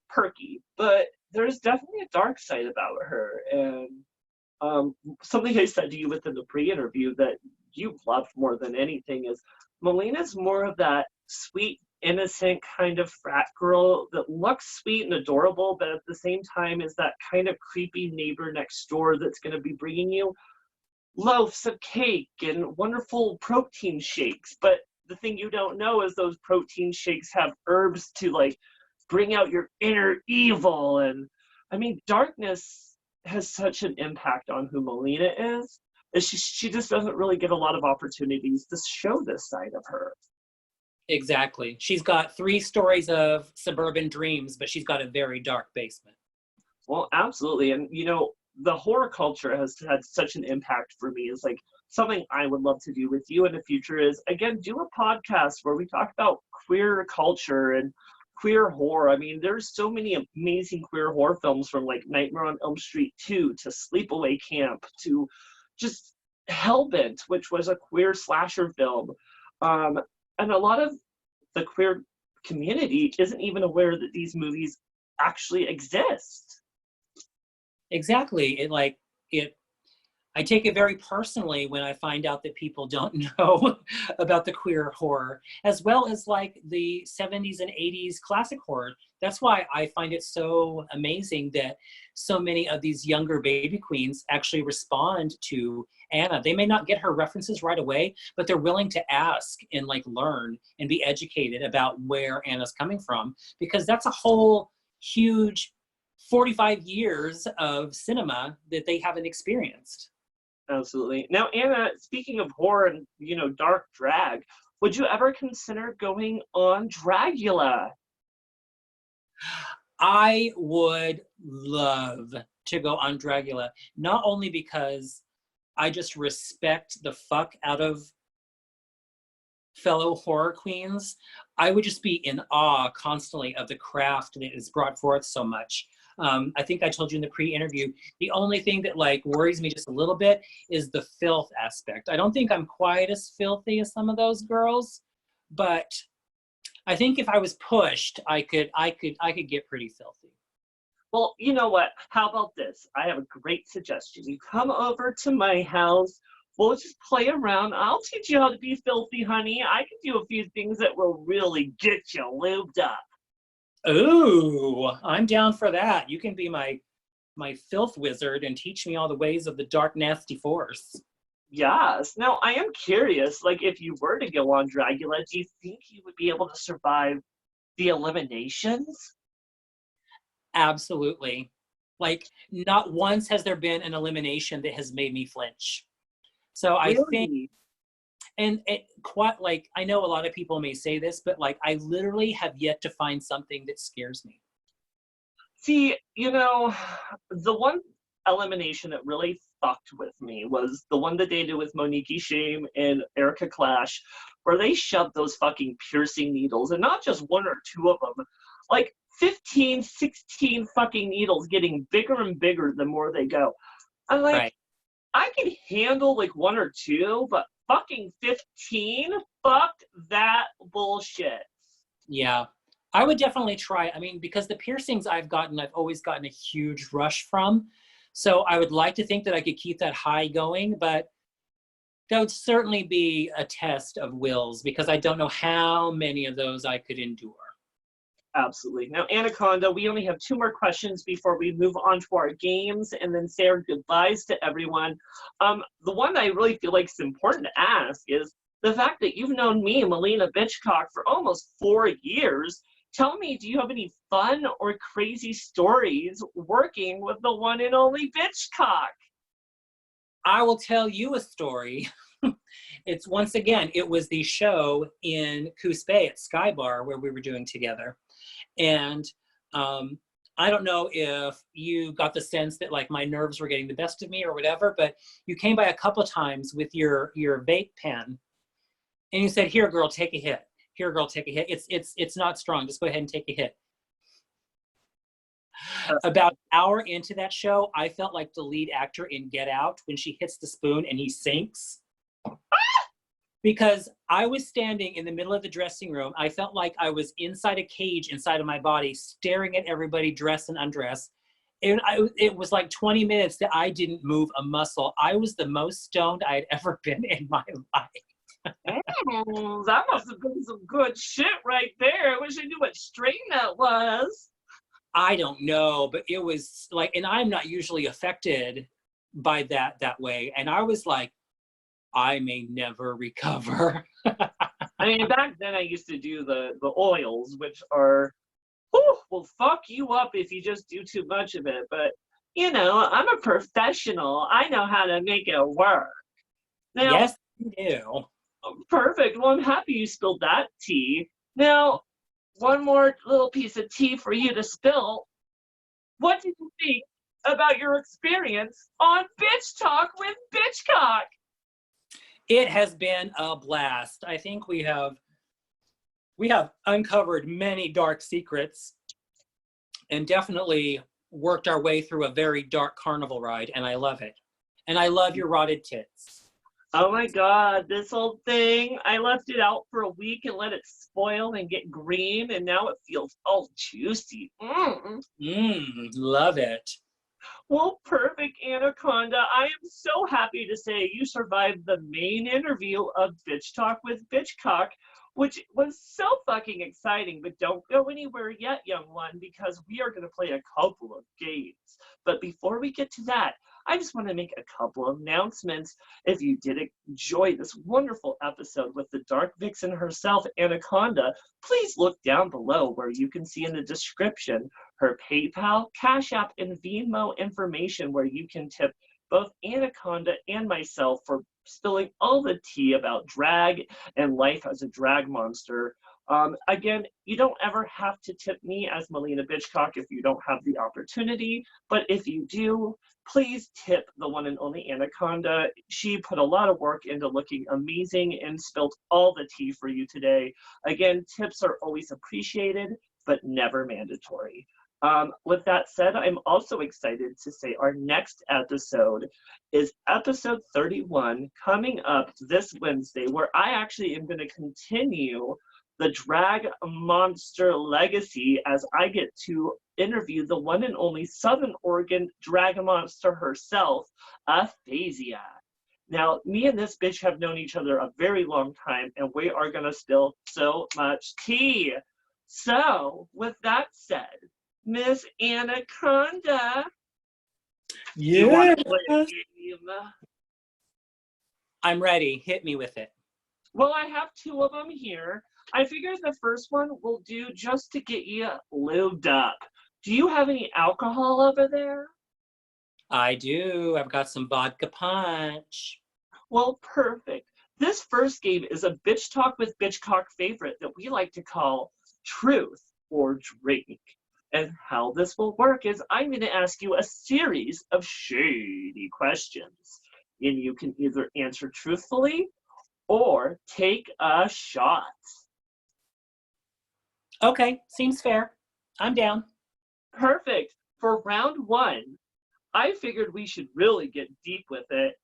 S1: perky, but there's definitely a dark side about her. And something I said to you within the pre-interview that you loved more than anything is Maliena's more of that sweet, innocent kind of frat girl that looks sweet and adorable, but at the same time is that kind of creepy neighbor next door that's going to be bringing you loaves of cake and wonderful protein shakes. But the thing you don't know is those protein shakes have herbs to like bring out your inner evil. And I mean, darkness has such an impact on who Maliena is. She just doesn't really get a lot of opportunities to show this side of her.
S2: Exactly. She's got 3 stories of suburban dreams, but she's got a very dark basement.
S1: Well, absolutely. And, you know, the horror culture has had such an impact for me. It's like something I would love to do with you in the future is, again, do a podcast where we talk about queer culture and queer horror. I mean, there's so many amazing queer horror films, from like Nightmare on Elm Street 2 to Sleepaway Camp to just Hellbent, which was a queer slasher film. And a lot of the queer community isn't even aware that these movies actually exist.
S2: Exactly. I take it very personally when I find out that people don't know about the queer horror, as well as like the 70s and 80s classic horror. That's why I find it so amazing that so many of these younger baby queens actually respond to Ana. They may not get her references right away, but they're willing to ask and like learn and be educated about where Ana's coming from, because that's a whole huge 45 years of cinema that they haven't experienced.
S1: Absolutely. Now, Ana, speaking of horror and, you know, dark drag, would you ever consider going on Dragula?
S2: I would love to go on Dragula, not only because I just respect the fuck out of fellow horror queens. I would just be in awe constantly of the craft that is brought forth so much. I think I told you in the pre-interview, the only thing that like worries me just a little bit is the filth aspect. I don't think I'm quite as filthy as some of those girls, but I think if I was pushed, I could get pretty filthy.
S1: Well, you know what? How about this? I have a great suggestion. You come over to my house. We'll just play around. I'll teach you how to be filthy, honey. I can do a few things that will really get you lubed up.
S2: Ooh, I'm down for that. You can be my filth wizard and teach me all the ways of the dark, nasty force.
S1: Yes. Now, I am curious, like, if you were to go on Dragula, do you think you would be able to survive the eliminations?
S2: Absolutely. Like, not once has there been an elimination that has made me flinch. So I think,
S1: Really?
S2: and it quite like, I know a lot of people may say this, but like, I literally have yet to find something that scares me.
S1: See, you know, the one elimination that really fucked with me was the one that they did with Monique Shame and Erica Clash, where they shoved those fucking piercing needles, and not just one or two of them, like 15, 16 fucking needles, getting bigger and bigger the more they go. I'm like,
S2: Right.
S1: I can handle like 1 or 2, but fucking 15? Fuck that bullshit.
S2: Yeah. I would definitely try. I mean, because the piercings I've always gotten a huge rush from. So I would like to think that I could keep that high going, but that would certainly be a test of wills because I don't know how many of those I could endure.
S1: Absolutely. Now, Ana Khonda, we only have 2 more questions before we move on to our games and then say our goodbyes to everyone. The one I really feel like is important to ask is the fact that you've known me, Maliena Bitchcock, for almost 4 years. Tell me, do you have any fun or crazy stories working with the one and only Bitchcock?
S2: I will tell you a story. It's once again, it was the show in Coos Bay at Sky Bar where we were doing together. And I don't know if you got the sense that like my nerves were getting the best of me or whatever, but you came by a couple of times with your vape pen and you said, "Here, girl, take a hit. Here, girl, take a hit. It's not strong. Just go ahead and take a hit." About an hour into that show, I felt like the lead actor in Get Out when she hits the spoon and he sinks. Because I was standing in the middle of the dressing room. I felt like I was inside a cage inside of my body, staring at everybody dress and undress. It was like 20 minutes that I didn't move a muscle. I was the most stoned I had ever been in my life.
S1: That must have been some good shit right there. I wish I knew what strain that was.
S2: I don't know, but it was like, and I'm not usually affected by that way. And I was like, I may never recover.
S1: I mean, back then I used to do the oils, which are, whew, will fuck you up if you just do too much of it. But, you know, I'm a professional. I know how to make it work. Now,
S2: Yes, you do.
S1: perfect. Well, I'm happy you spilled that tea. Now, one more little piece of tea for you to spill. What did you think about your experience on Bitch Talk with Bitchcock?
S2: It has been a blast. I think we have uncovered many dark secrets and definitely worked our way through a very dark carnival ride, and I love it. And I love your rotted tits.
S1: Oh my God, this whole thing, I left it out for a week and let it spoil and get green, and now it feels all juicy.
S2: Love it.
S1: Well, perfect, Ana Khonda. I am so happy to say you survived the main interview of Bitch Talk with Bitchcock, which was so fucking exciting. But don't go anywhere yet, young one, because we are going to play a couple of games. But before we get to that, I just want to make a couple of announcements. If you did enjoy this wonderful episode with the Dark Vixen herself, Ana Khonda, please look down below where you can see in the description her PayPal, Cash App, and Venmo information where you can tip both Ana Khonda and myself for spilling all the tea about drag and life as a drag monster. Again, you don't ever have to tip me as Maliena Bitchcock if you don't have the opportunity, but if you do, please tip the one and only Ana Khonda. She put a lot of work into looking amazing and spilled all the tea for you today. Again, tips are always appreciated, but never mandatory. With that said, I'm also excited to say our next episode is episode 31 coming up this Wednesday, where I actually am going to continue the drag monster legacy as I get to interview the one and only Southern Oregon drag monster herself, Aphasia. Now, me and this bitch have known each other a very long time, and we are going to spill so much tea. So, with that said, Miss Ana Khonda, you want to play a game?
S2: I'm ready. Hit me with it.
S1: Well, I have 2 of them here. I figured the first one will do just to get you lubed up. Do you have any alcohol over there?
S2: I do. I've got some vodka punch.
S1: Well, perfect. This first game is a Bitch Talk with Bitchcock favorite that we like to call Truth or Drink. And how this will work is I'm going to ask you a series of shady questions. And you can either answer truthfully or take a shot.
S2: Okay, seems fair. I'm down.
S1: Perfect. For round 1, I figured we should really get deep with it.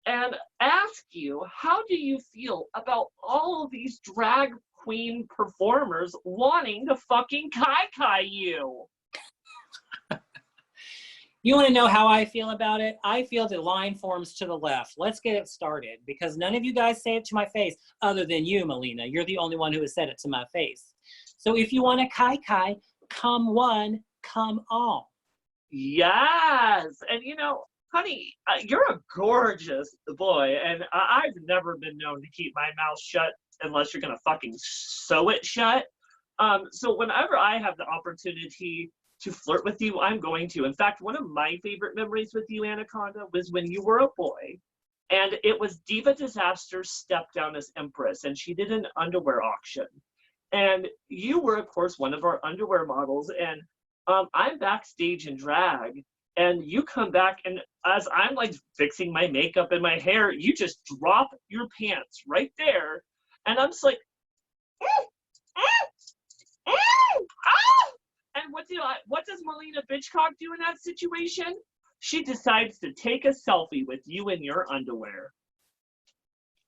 S1: and ask you, how do you feel about all of these drag queen performers wanting to fucking kai you?
S2: You want to know how I feel about it? I feel the line forms to the left. Let's get it started, because none of you guys say it to my face other than you, Maliena. You're the only one who has said it to my face. So if you want a kai, come one, come all.
S1: Yes. And you know, honey, you're a gorgeous boy, and I've never been known to keep my mouth shut unless you're gonna fucking sew it shut. So whenever I have the opportunity to flirt with you, I'm going to. In fact, one of my favorite memories with you, Ana Khonda, was when you were a boy, and it was Diva Disaster's step down as Empress, and she did an underwear auction. And you were, of course, one of our underwear models, and I'm backstage in drag, and you come back, and as I'm like fixing my makeup and my hair, you just drop your pants right there, and I'm just like, ah! And what does Maliena Bitchcock do in that situation? She decides to take a selfie with you in your underwear.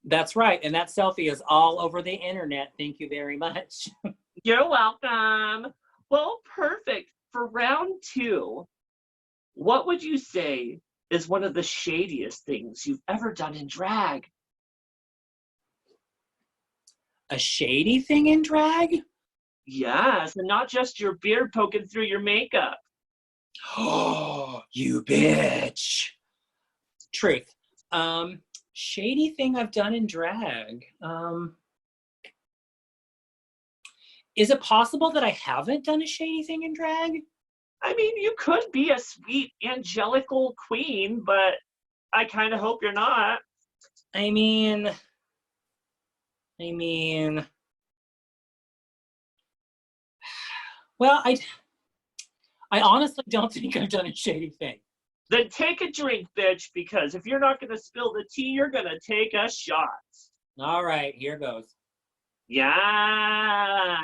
S2: That's right. And that selfie is all over the internet. Thank you very much.
S1: You're welcome. Well, perfect. For round 2, what would you say is one of the shadiest things you've ever done in drag?
S2: A shady thing in drag?
S1: Yes, and not just your beard poking through your makeup.
S2: Oh, you bitch. Truth. Shady thing I've done in drag. Is it possible that I haven't done a shady thing in drag?
S1: I mean, you could be a sweet, angelical queen, but I kind of hope you're not.
S2: I mean, well, I honestly don't think I've done a shady thing.
S1: Then take a drink, bitch, because if you're not going to spill the tea, you're going to take a shot.
S2: All right, here goes.
S1: Yeah.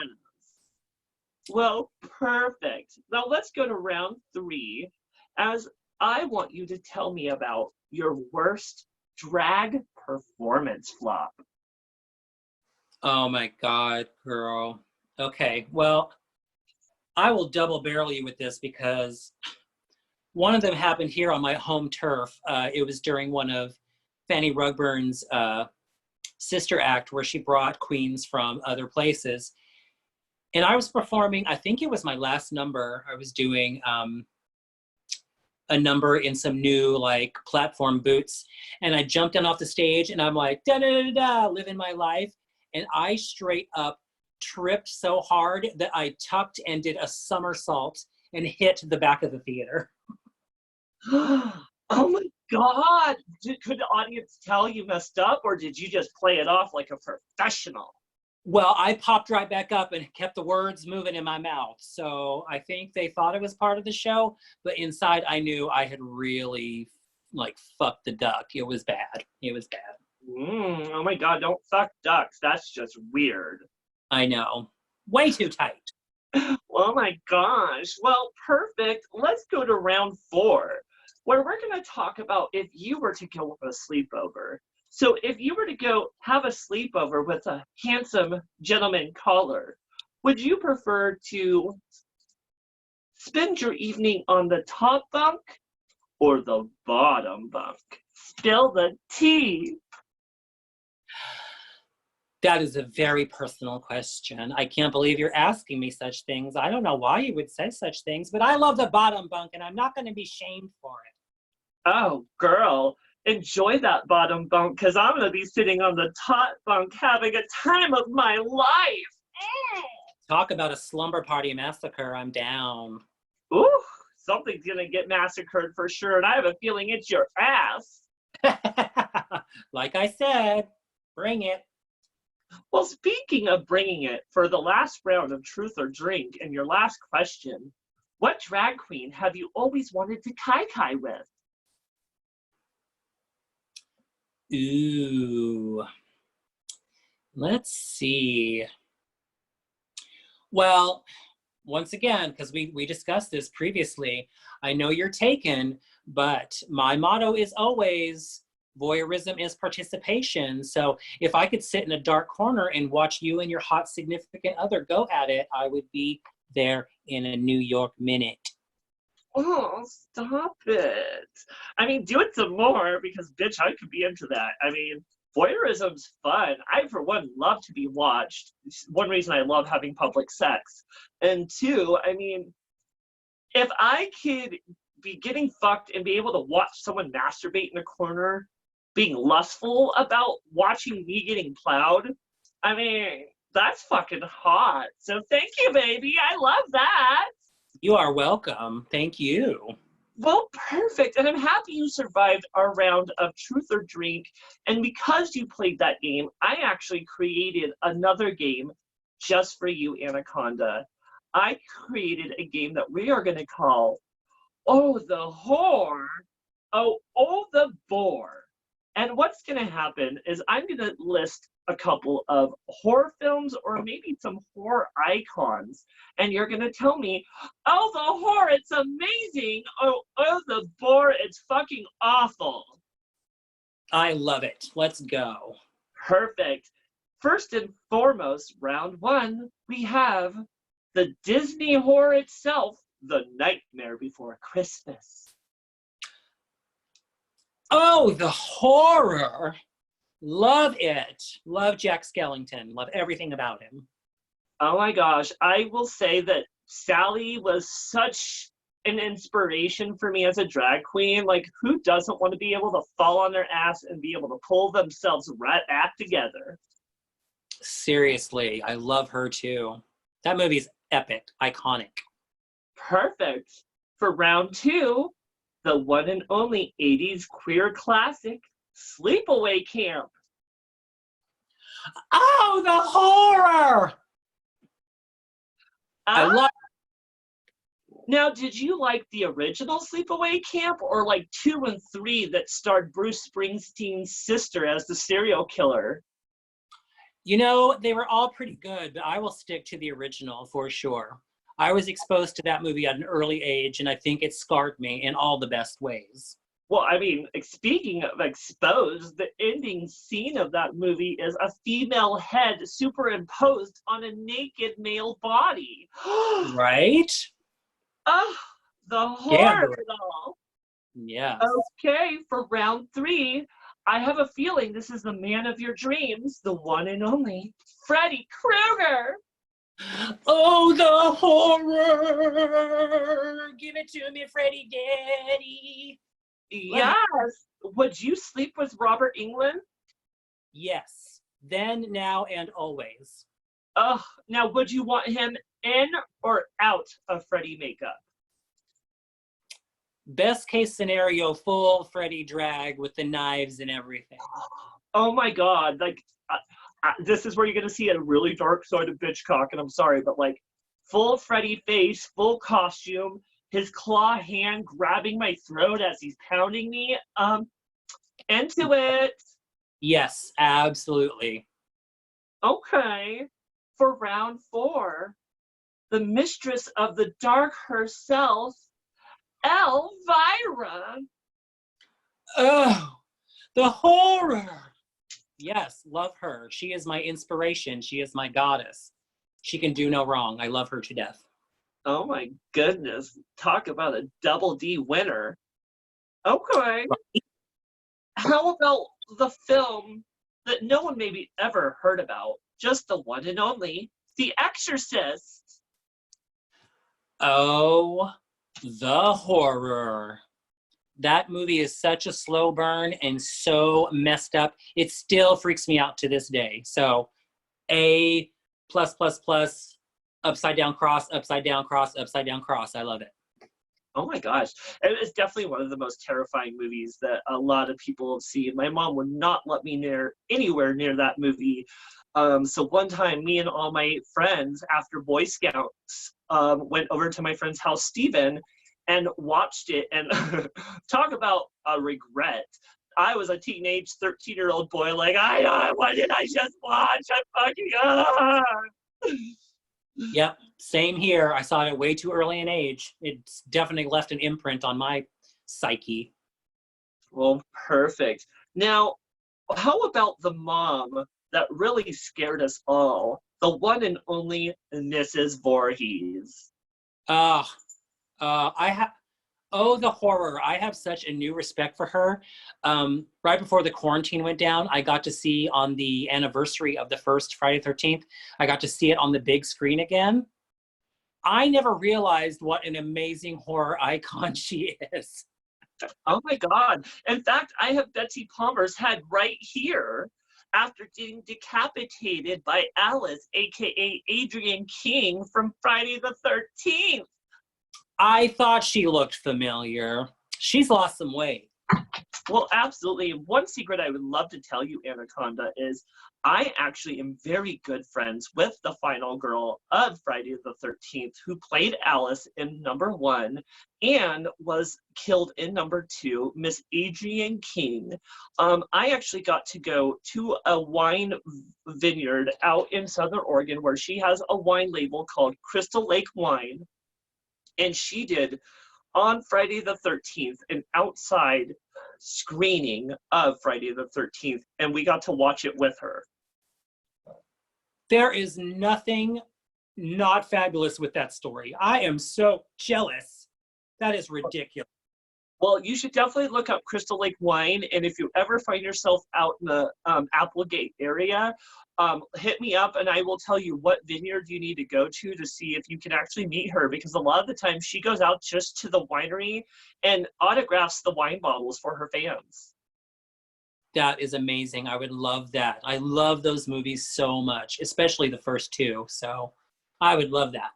S1: Well, perfect. Now let's go to round 3, as I want you to tell me about your worst drag performance flop.
S2: Oh my God, girl. Okay, well, I will double barrel you with this because one of them happened here on my home turf. It was during one of Fanny Rugburn's sister act where she brought queens from other places. And I was performing, I think it was my last number. I was doing a number in some new like platform boots. And I jumped down off the stage and I'm like, da da da da, living my life. And I straight up tripped so hard that I tucked and did a somersault and hit the back of the theater.
S1: Oh my God. Could the audience tell you messed up, or did you just play it off like a professional?
S2: Well, I popped right back up and kept the words moving in my mouth. So I think they thought it was part of the show, but inside I knew I had really like fucked the duck. It was bad. It was bad.
S1: Oh my God, don't fuck ducks. That's just weird.
S2: I know. Way too tight.
S1: Oh my gosh. Well, perfect. Let's go to round 4, where we're going to talk about if you were to go on a sleepover. So if you were to go have a sleepover with a handsome gentleman caller, would you prefer to spend your evening on the top bunk or the bottom bunk? Spill the tea.
S2: That is a very personal question. I can't believe you're asking me such things. I don't know why you would say such things, but I love the bottom bunk and I'm not going to be shamed for it.
S1: Oh, girl, enjoy that bottom bunk, because I'm going to be sitting on the top bunk having a time of my life.
S2: Talk about a slumber party massacre. I'm down.
S1: Ooh, something's going to get massacred for sure, and I have a feeling it's your ass.
S2: Like I said, bring it.
S1: Well, speaking of bringing it, for the last round of Truth or Drink and your last question, what drag queen have you always wanted to kai with?
S2: Ooh. Let's see. Well, once again, because we discussed this previously, I know you're taken, but my motto is always Voyeurism is participation. So if I could sit in a dark corner and watch you and your hot significant other go at it, I would be there in a New York minute.
S1: Oh, stop it. I mean, do it some more because, bitch, I could be into that. I mean, voyeurism's fun. I, for one, love to be watched. It's one reason I love having public sex. And two, I mean, if I could be getting fucked and be able to watch someone masturbate in a corner, being lustful about watching me getting plowed, I mean, that's fucking hot. So thank you, baby. I love that.
S2: You are welcome. Thank you.
S1: Well, perfect. And I'm happy you survived our round of Truth or Drink. And because you played that game, I actually created another game just for you, Ana Khonda. I created a game that we are going to call Oh, the Whore. Oh, the Bore. And what's going to happen is I'm going to list a couple of horror films or maybe some horror icons. And you're going to tell me, oh, the horror, it's amazing. Oh, the bore, it's fucking awful.
S2: I love it. Let's go.
S1: Perfect. First and foremost, round one, we have the Disney horror itself, The Nightmare Before Christmas.
S2: Oh, the horror. Love it. Love Jack Skellington. Love everything about him.
S1: Oh my gosh. I will say that Sally was such an inspiration for me as a drag queen. Like, who doesn't want to be able to fall on their ass and be able to pull themselves right back together?
S2: Seriously, I love her too. That movie's epic, iconic.
S1: Perfect. For round two, the one and only 80s queer classic, Sleepaway Camp.
S2: Oh, the horror! I love.
S1: Now, did you like the original Sleepaway Camp or like 2 and 3 that starred Bruce Springsteen's sister as the serial killer?
S2: You know, they were all pretty good, but I will stick to the original for sure. I was exposed to that movie at an early age, and I think it scarred me in all the best ways.
S1: Well, I mean, speaking of exposed, the ending scene of that movie is a female head superimposed on a naked male body.
S2: Right?
S1: Oh, the horror
S2: Yeah.
S1: of it all.
S2: Yes.
S1: Okay, for round three, I have a feeling this is the man of your dreams, the one and only Freddy Krueger.
S2: Oh, the horror! Give it to me, Freddy Daddy.
S1: Yes. Would you sleep with Robert Englund?
S2: Yes. Then, now, and always.
S1: Now would you want him in or out of Freddy makeup?
S2: Best case scenario, full Freddy drag with the knives and everything.
S1: Oh my God! Like, this is where you're gonna see a really dark side of Bitchcock, and I'm sorry, but like, full Freddy face, full costume, his claw hand grabbing my throat as he's pounding me. Into it.
S2: Yes, absolutely.
S1: Okay. For round four, the mistress of the dark herself, Elvira.
S2: Oh, the horror. Yes, love her. She is my inspiration. She is my goddess. She can do no wrong. I love her to death.
S1: Oh my goodness. Talk about a double D winner. Okay. How about the film that no one maybe ever heard about? Just the one and only, The Exorcist.
S2: Oh, the horror. That movie is such a slow burn and so messed up. It still freaks me out to this day. So A plus plus plus, upside down cross, upside down cross, upside down cross. I love it.
S1: Oh my gosh. It's definitely one of the most terrifying movies that a lot of people have seen. My mom would not let me anywhere near that movie. So one time, me and all my friends, after Boy Scouts, went over to my friend's house, Stephen, and watched it. And talk about a regret. I was a teenage 13-year-old boy, like, what did I just watch? I'm fucking,
S2: Yep, same here. I saw it way too early in age. It's definitely left an imprint on my psyche.
S1: Well, perfect. Now, how about the mom that really scared us all? The one and only Mrs. Voorhees.
S2: Uh, I have. Oh, the horror. I have such a new respect for her. Right before the quarantine went down, I got to see on the anniversary of the first Friday the 13th, I got to see it on the big screen again. I never realized what an amazing horror icon she is.
S1: Oh my God. In fact, I have Betsy Palmer's head right here after getting decapitated by Alice, aka Adrienne King from Friday the 13th.
S2: I thought she looked familiar. She's lost some weight.
S1: Well, absolutely. One secret I would love to tell you, Ana Khonda, is I actually am very good friends with the final girl of Friday the 13th, who played Alice in #1 and was killed in #2, Miss Adrienne King. I actually got to go to a wine vineyard out in Southern Oregon where she has a wine label called Crystal Lake Wine. And she did on Friday the 13th, an outside screening of Friday the 13th, and we got to watch it with her.
S2: There is nothing not fabulous with that story. I am so jealous. That is ridiculous.
S1: Well, you should definitely look up Crystal Lake Wine, and if you ever find yourself out in the Applegate area, hit me up and I will tell you what vineyard you need to go to see if you can actually meet her, because a lot of the time she goes out just to the winery and autographs the wine bottles for her fans.
S2: That is amazing. I would love that. I love those movies so much, especially the first two. So I would love that.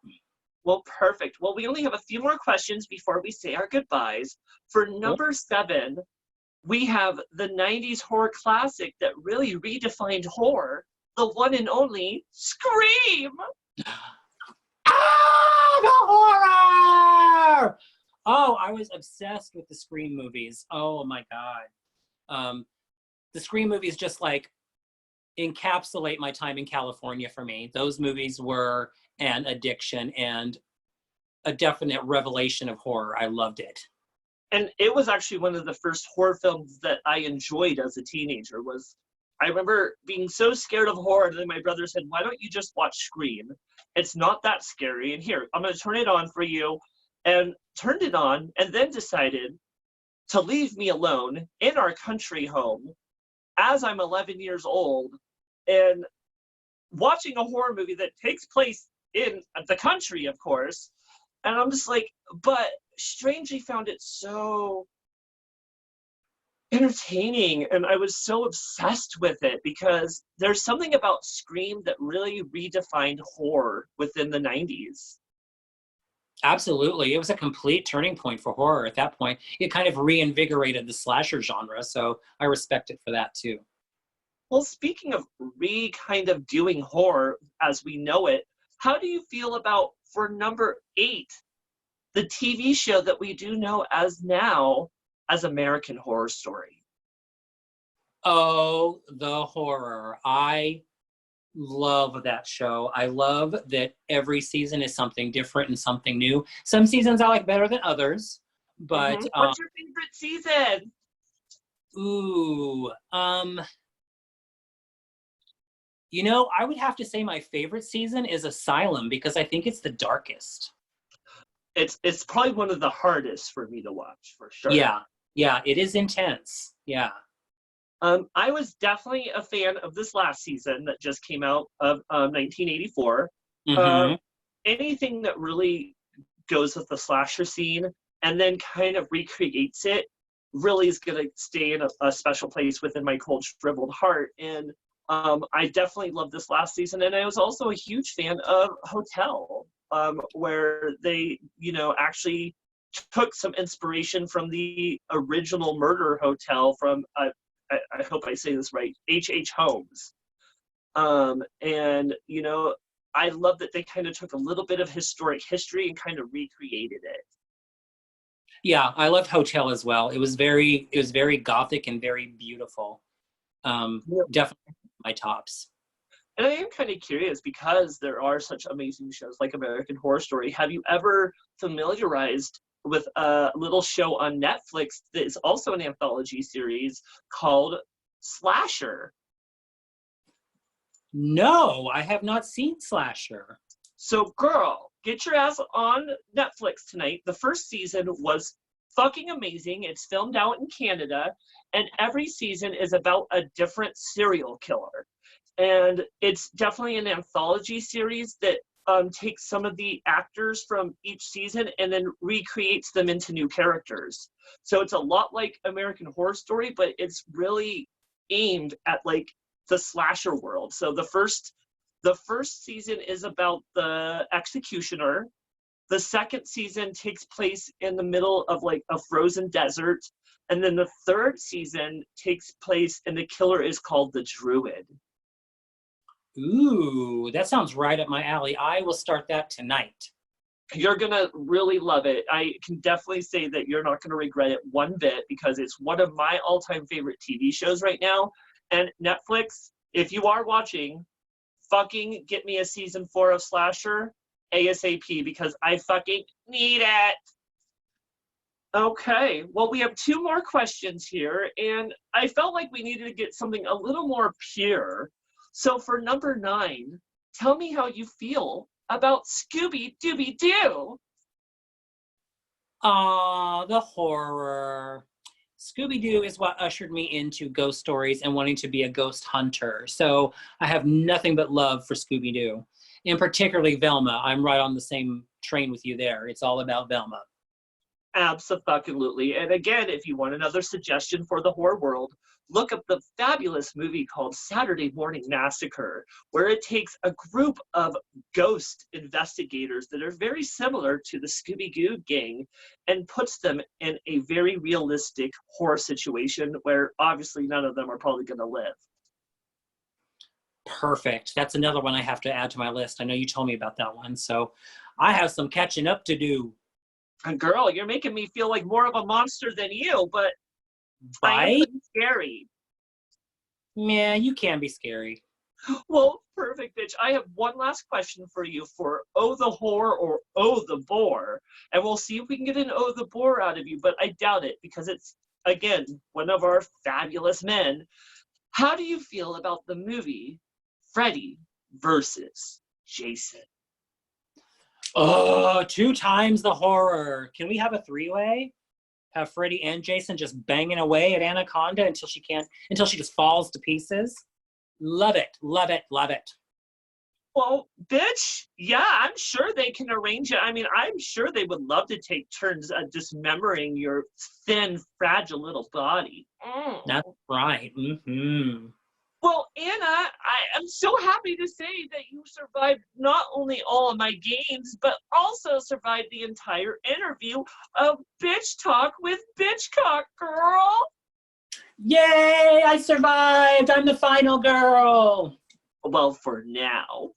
S1: Well, perfect. Well, we only have a few more questions before we say our goodbyes. For #7, we have the 90s horror classic that really redefined horror, the one and only Scream.
S2: Ah, the horror! Oh, I was obsessed with the Scream movies. Oh my God. The Scream movies just like encapsulate my time in California for me. Those movies were an addiction and a definite revelation of horror. I loved it.
S1: And it was actually one of the first horror films that I enjoyed as a teenager. I remember being so scared of horror, and then my brother said, "Why don't you just watch Scream? It's not that scary. And here, I'm going to turn it on for you." And turned it on, and then decided to leave me alone in our country home as I'm 11 years old and watching a horror movie that takes place in the country, of course. And I'm just like, but strangely found it so entertaining, and I was so obsessed with it because there's something about Scream that really redefined horror within the 90s.
S2: Absolutely. It was a complete turning point for horror at that point. It kind of reinvigorated the slasher genre. So I respect it for that too.
S1: Well, speaking of kind of doing horror as we know it, how do you feel about for #8, the TV show that we do know as now as American Horror Story?
S2: Oh, the horror. I love that show. I love that every season is something different and something new. Some seasons I like better than others, but
S1: What's your favorite season?
S2: ooh, I would have to say my favorite season is Asylum because I think it's the darkest.
S1: It's probably one of the hardest for me to watch, for sure.
S2: Yeah, it is intense. Yeah.
S1: I was definitely a fan of this last season that just came out of 1984.
S2: Mm-hmm.
S1: Anything that really goes with the slasher scene and then kind of recreates it really is going to stay in a special place within my cold, shriveled heart. And I definitely loved this last season. And I was also a huge fan of Hotel, where they, actually took some inspiration from the original murder hotel from I hope I say this right, H.H. Holmes. And, I love that they kind of took a little bit of historic history and kind of recreated it.
S2: Yeah, I loved Hotel as well. It was very gothic and very beautiful. Definitely my tops.
S1: And I am kind of curious, because there are such amazing shows like American Horror Story. Have you ever familiarized with a little show on Netflix that is also an anthology series called Slasher.
S2: No, I have not seen Slasher.
S1: So, girl, get your ass on Netflix tonight. The first season was fucking amazing. It's filmed out in Canada, and every season is about a different serial killer. And it's definitely an anthology series that takes some of the actors from each season and then recreates them into new characters. So it's a lot like American Horror Story, but it's really aimed at like the slasher world. So the first season is about the executioner. The second season takes place in the middle of like a frozen desert. And then the third season takes place and the killer is called the Druid.
S2: Ooh, that sounds right up my alley. I will start that tonight.
S1: You're going to really love it. I can definitely say that you're not going to regret it one bit because it's one of my all-time favorite TV shows right now. And Netflix, if you are watching, fucking get me a season 4 of Slasher ASAP because I fucking need it. Okay, well, we have 2 more questions here, and I felt like we needed to get something a little more pure. So for number 9, tell me how you feel about Scooby-Dooby-Doo.
S2: Ah, the horror. Scooby-Doo is what ushered me into ghost stories and wanting to be a ghost hunter. So I have nothing but love for Scooby-Doo. And particularly Velma. I'm right on the same train with you there. It's all about Velma.
S1: Absolutely. And again, if you want another suggestion for the horror world, look up the fabulous movie called Saturday Morning Massacre, where it takes a group of ghost investigators that are very similar to the Scooby-Doo gang and puts them in a very realistic horror situation where obviously none of them are probably going to live.
S2: Perfect. That's another one I have to add to my list. I know you told me about that one. So I have some catching up to do.
S1: And girl, you're making me feel like more of a monster than you, but I am
S2: Right?
S1: pretty scary.
S2: Yeah, you can be scary.
S1: Well, perfect, bitch. I have one last question for you for Oh the Whore or Oh the Bore. And we'll see if we can get an Oh the Bore out of you, but I doubt it because it's, again, one of our fabulous men. How do you feel about the movie Freddy versus Jason?
S2: Oh, 2 times the horror. Can we have a 3-way? Have Freddy and Jason just banging away at Ana Khonda until she just falls to pieces? Love it, love it, love it.
S1: Well, bitch, yeah, I'm sure they can arrange it. I mean, I'm sure they would love to take turns dismembering your thin, fragile little body.
S2: That's right. Mm-hmm.
S1: Well, Anna, I am so happy to say that you survived not only all of my games, but also survived the entire interview of Bitch Talk with Bitchcock, girl.
S2: Yay, I survived. I'm the final girl.
S1: Well, for now.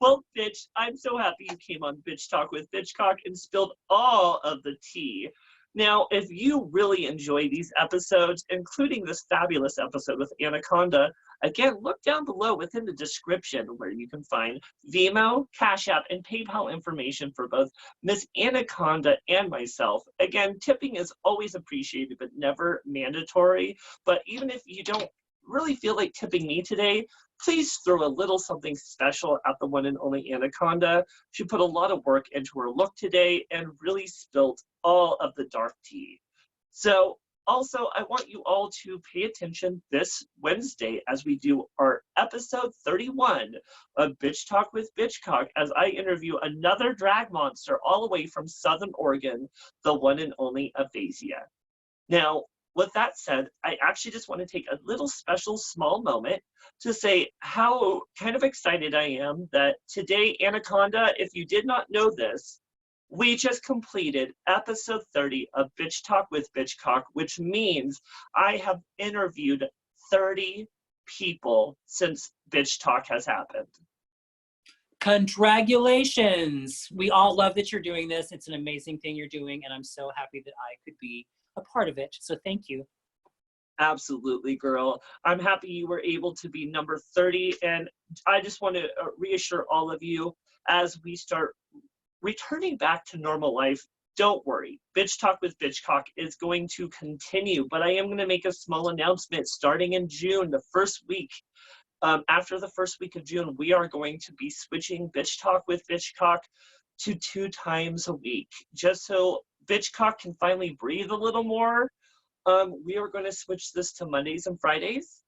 S1: Well, bitch, I'm so happy you came on Bitch Talk with Bitchcock and spilled all of the tea. Now, if you really enjoy these episodes, including this fabulous episode with Ana Khonda, again, look down below within the description where you can find Venmo, Cash App, and PayPal information for both Miss Ana Khonda and myself. Again, tipping is always appreciated, but never mandatory. But even if you don't really feel like tipping me today, please throw a little something special at the one and only Ana Khonda. She put a lot of work into her look today and really spilled all of the dark tea. So also, I want you all to pay attention this Wednesday as we do our episode 31 of Bitch Talk with Bitchcock as I interview another drag monster all the way from Southern Oregon, the one and only Aphasia. Now, with that said, I actually just want to take a little special small moment to say how kind of excited I am that today, Ana Khonda, if you did not know this, we just completed episode 30 of Bitch Talk with Bitchcock, which means I have interviewed 30 people since Bitch Talk has happened.
S2: Congratulations. We all love that you're doing this. It's an amazing thing you're doing, and I'm so happy that I could be a part of it. So thank you.
S1: Absolutely, girl. I'm happy you were able to be number 30, and I just want to reassure all of you as we start returning back to normal life, don't worry. Bitch Talk with Bitchcock is going to continue, but I am going to make a small announcement starting in June, the first week. After the first week of June, we are going to be switching Bitch Talk with Bitchcock to 2 times a week, just so Bitchcock can finally breathe a little more. We are going to switch this to Mondays and Fridays.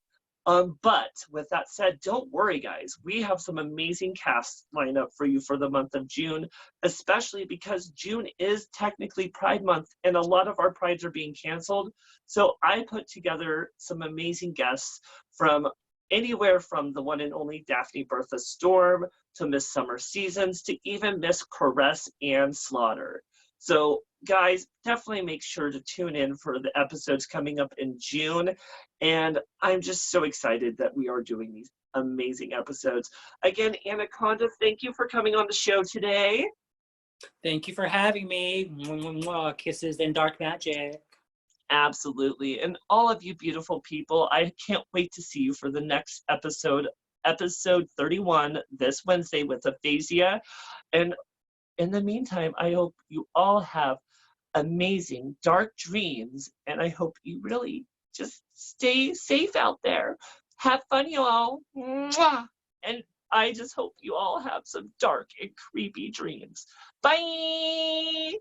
S1: But with that said, don't worry, guys. We have some amazing casts lined up for you for the month of June, especially because June is technically Pride Month and a lot of our prides are being canceled. So I put together some amazing guests from anywhere from the one and only Daphne Bertha Storm to Miss Summer Seasons to even Miss Caress and Slaughter. So guys, definitely make sure to tune in for the episodes coming up in June. And I'm just so excited that we are doing these amazing episodes. Again, Ana Khonda, thank you for coming on the show today.
S2: Thank you for having me. Kisses and dark magic.
S1: Absolutely. And all of you beautiful people, I can't wait to see you for the next episode, episode 31, this Wednesday with Aphasia. And in the meantime, I hope you all have amazing dark dreams, and I hope you really just stay safe out there. Have fun, you all. Mwah! And I just hope you all have some dark and creepy dreams. Bye.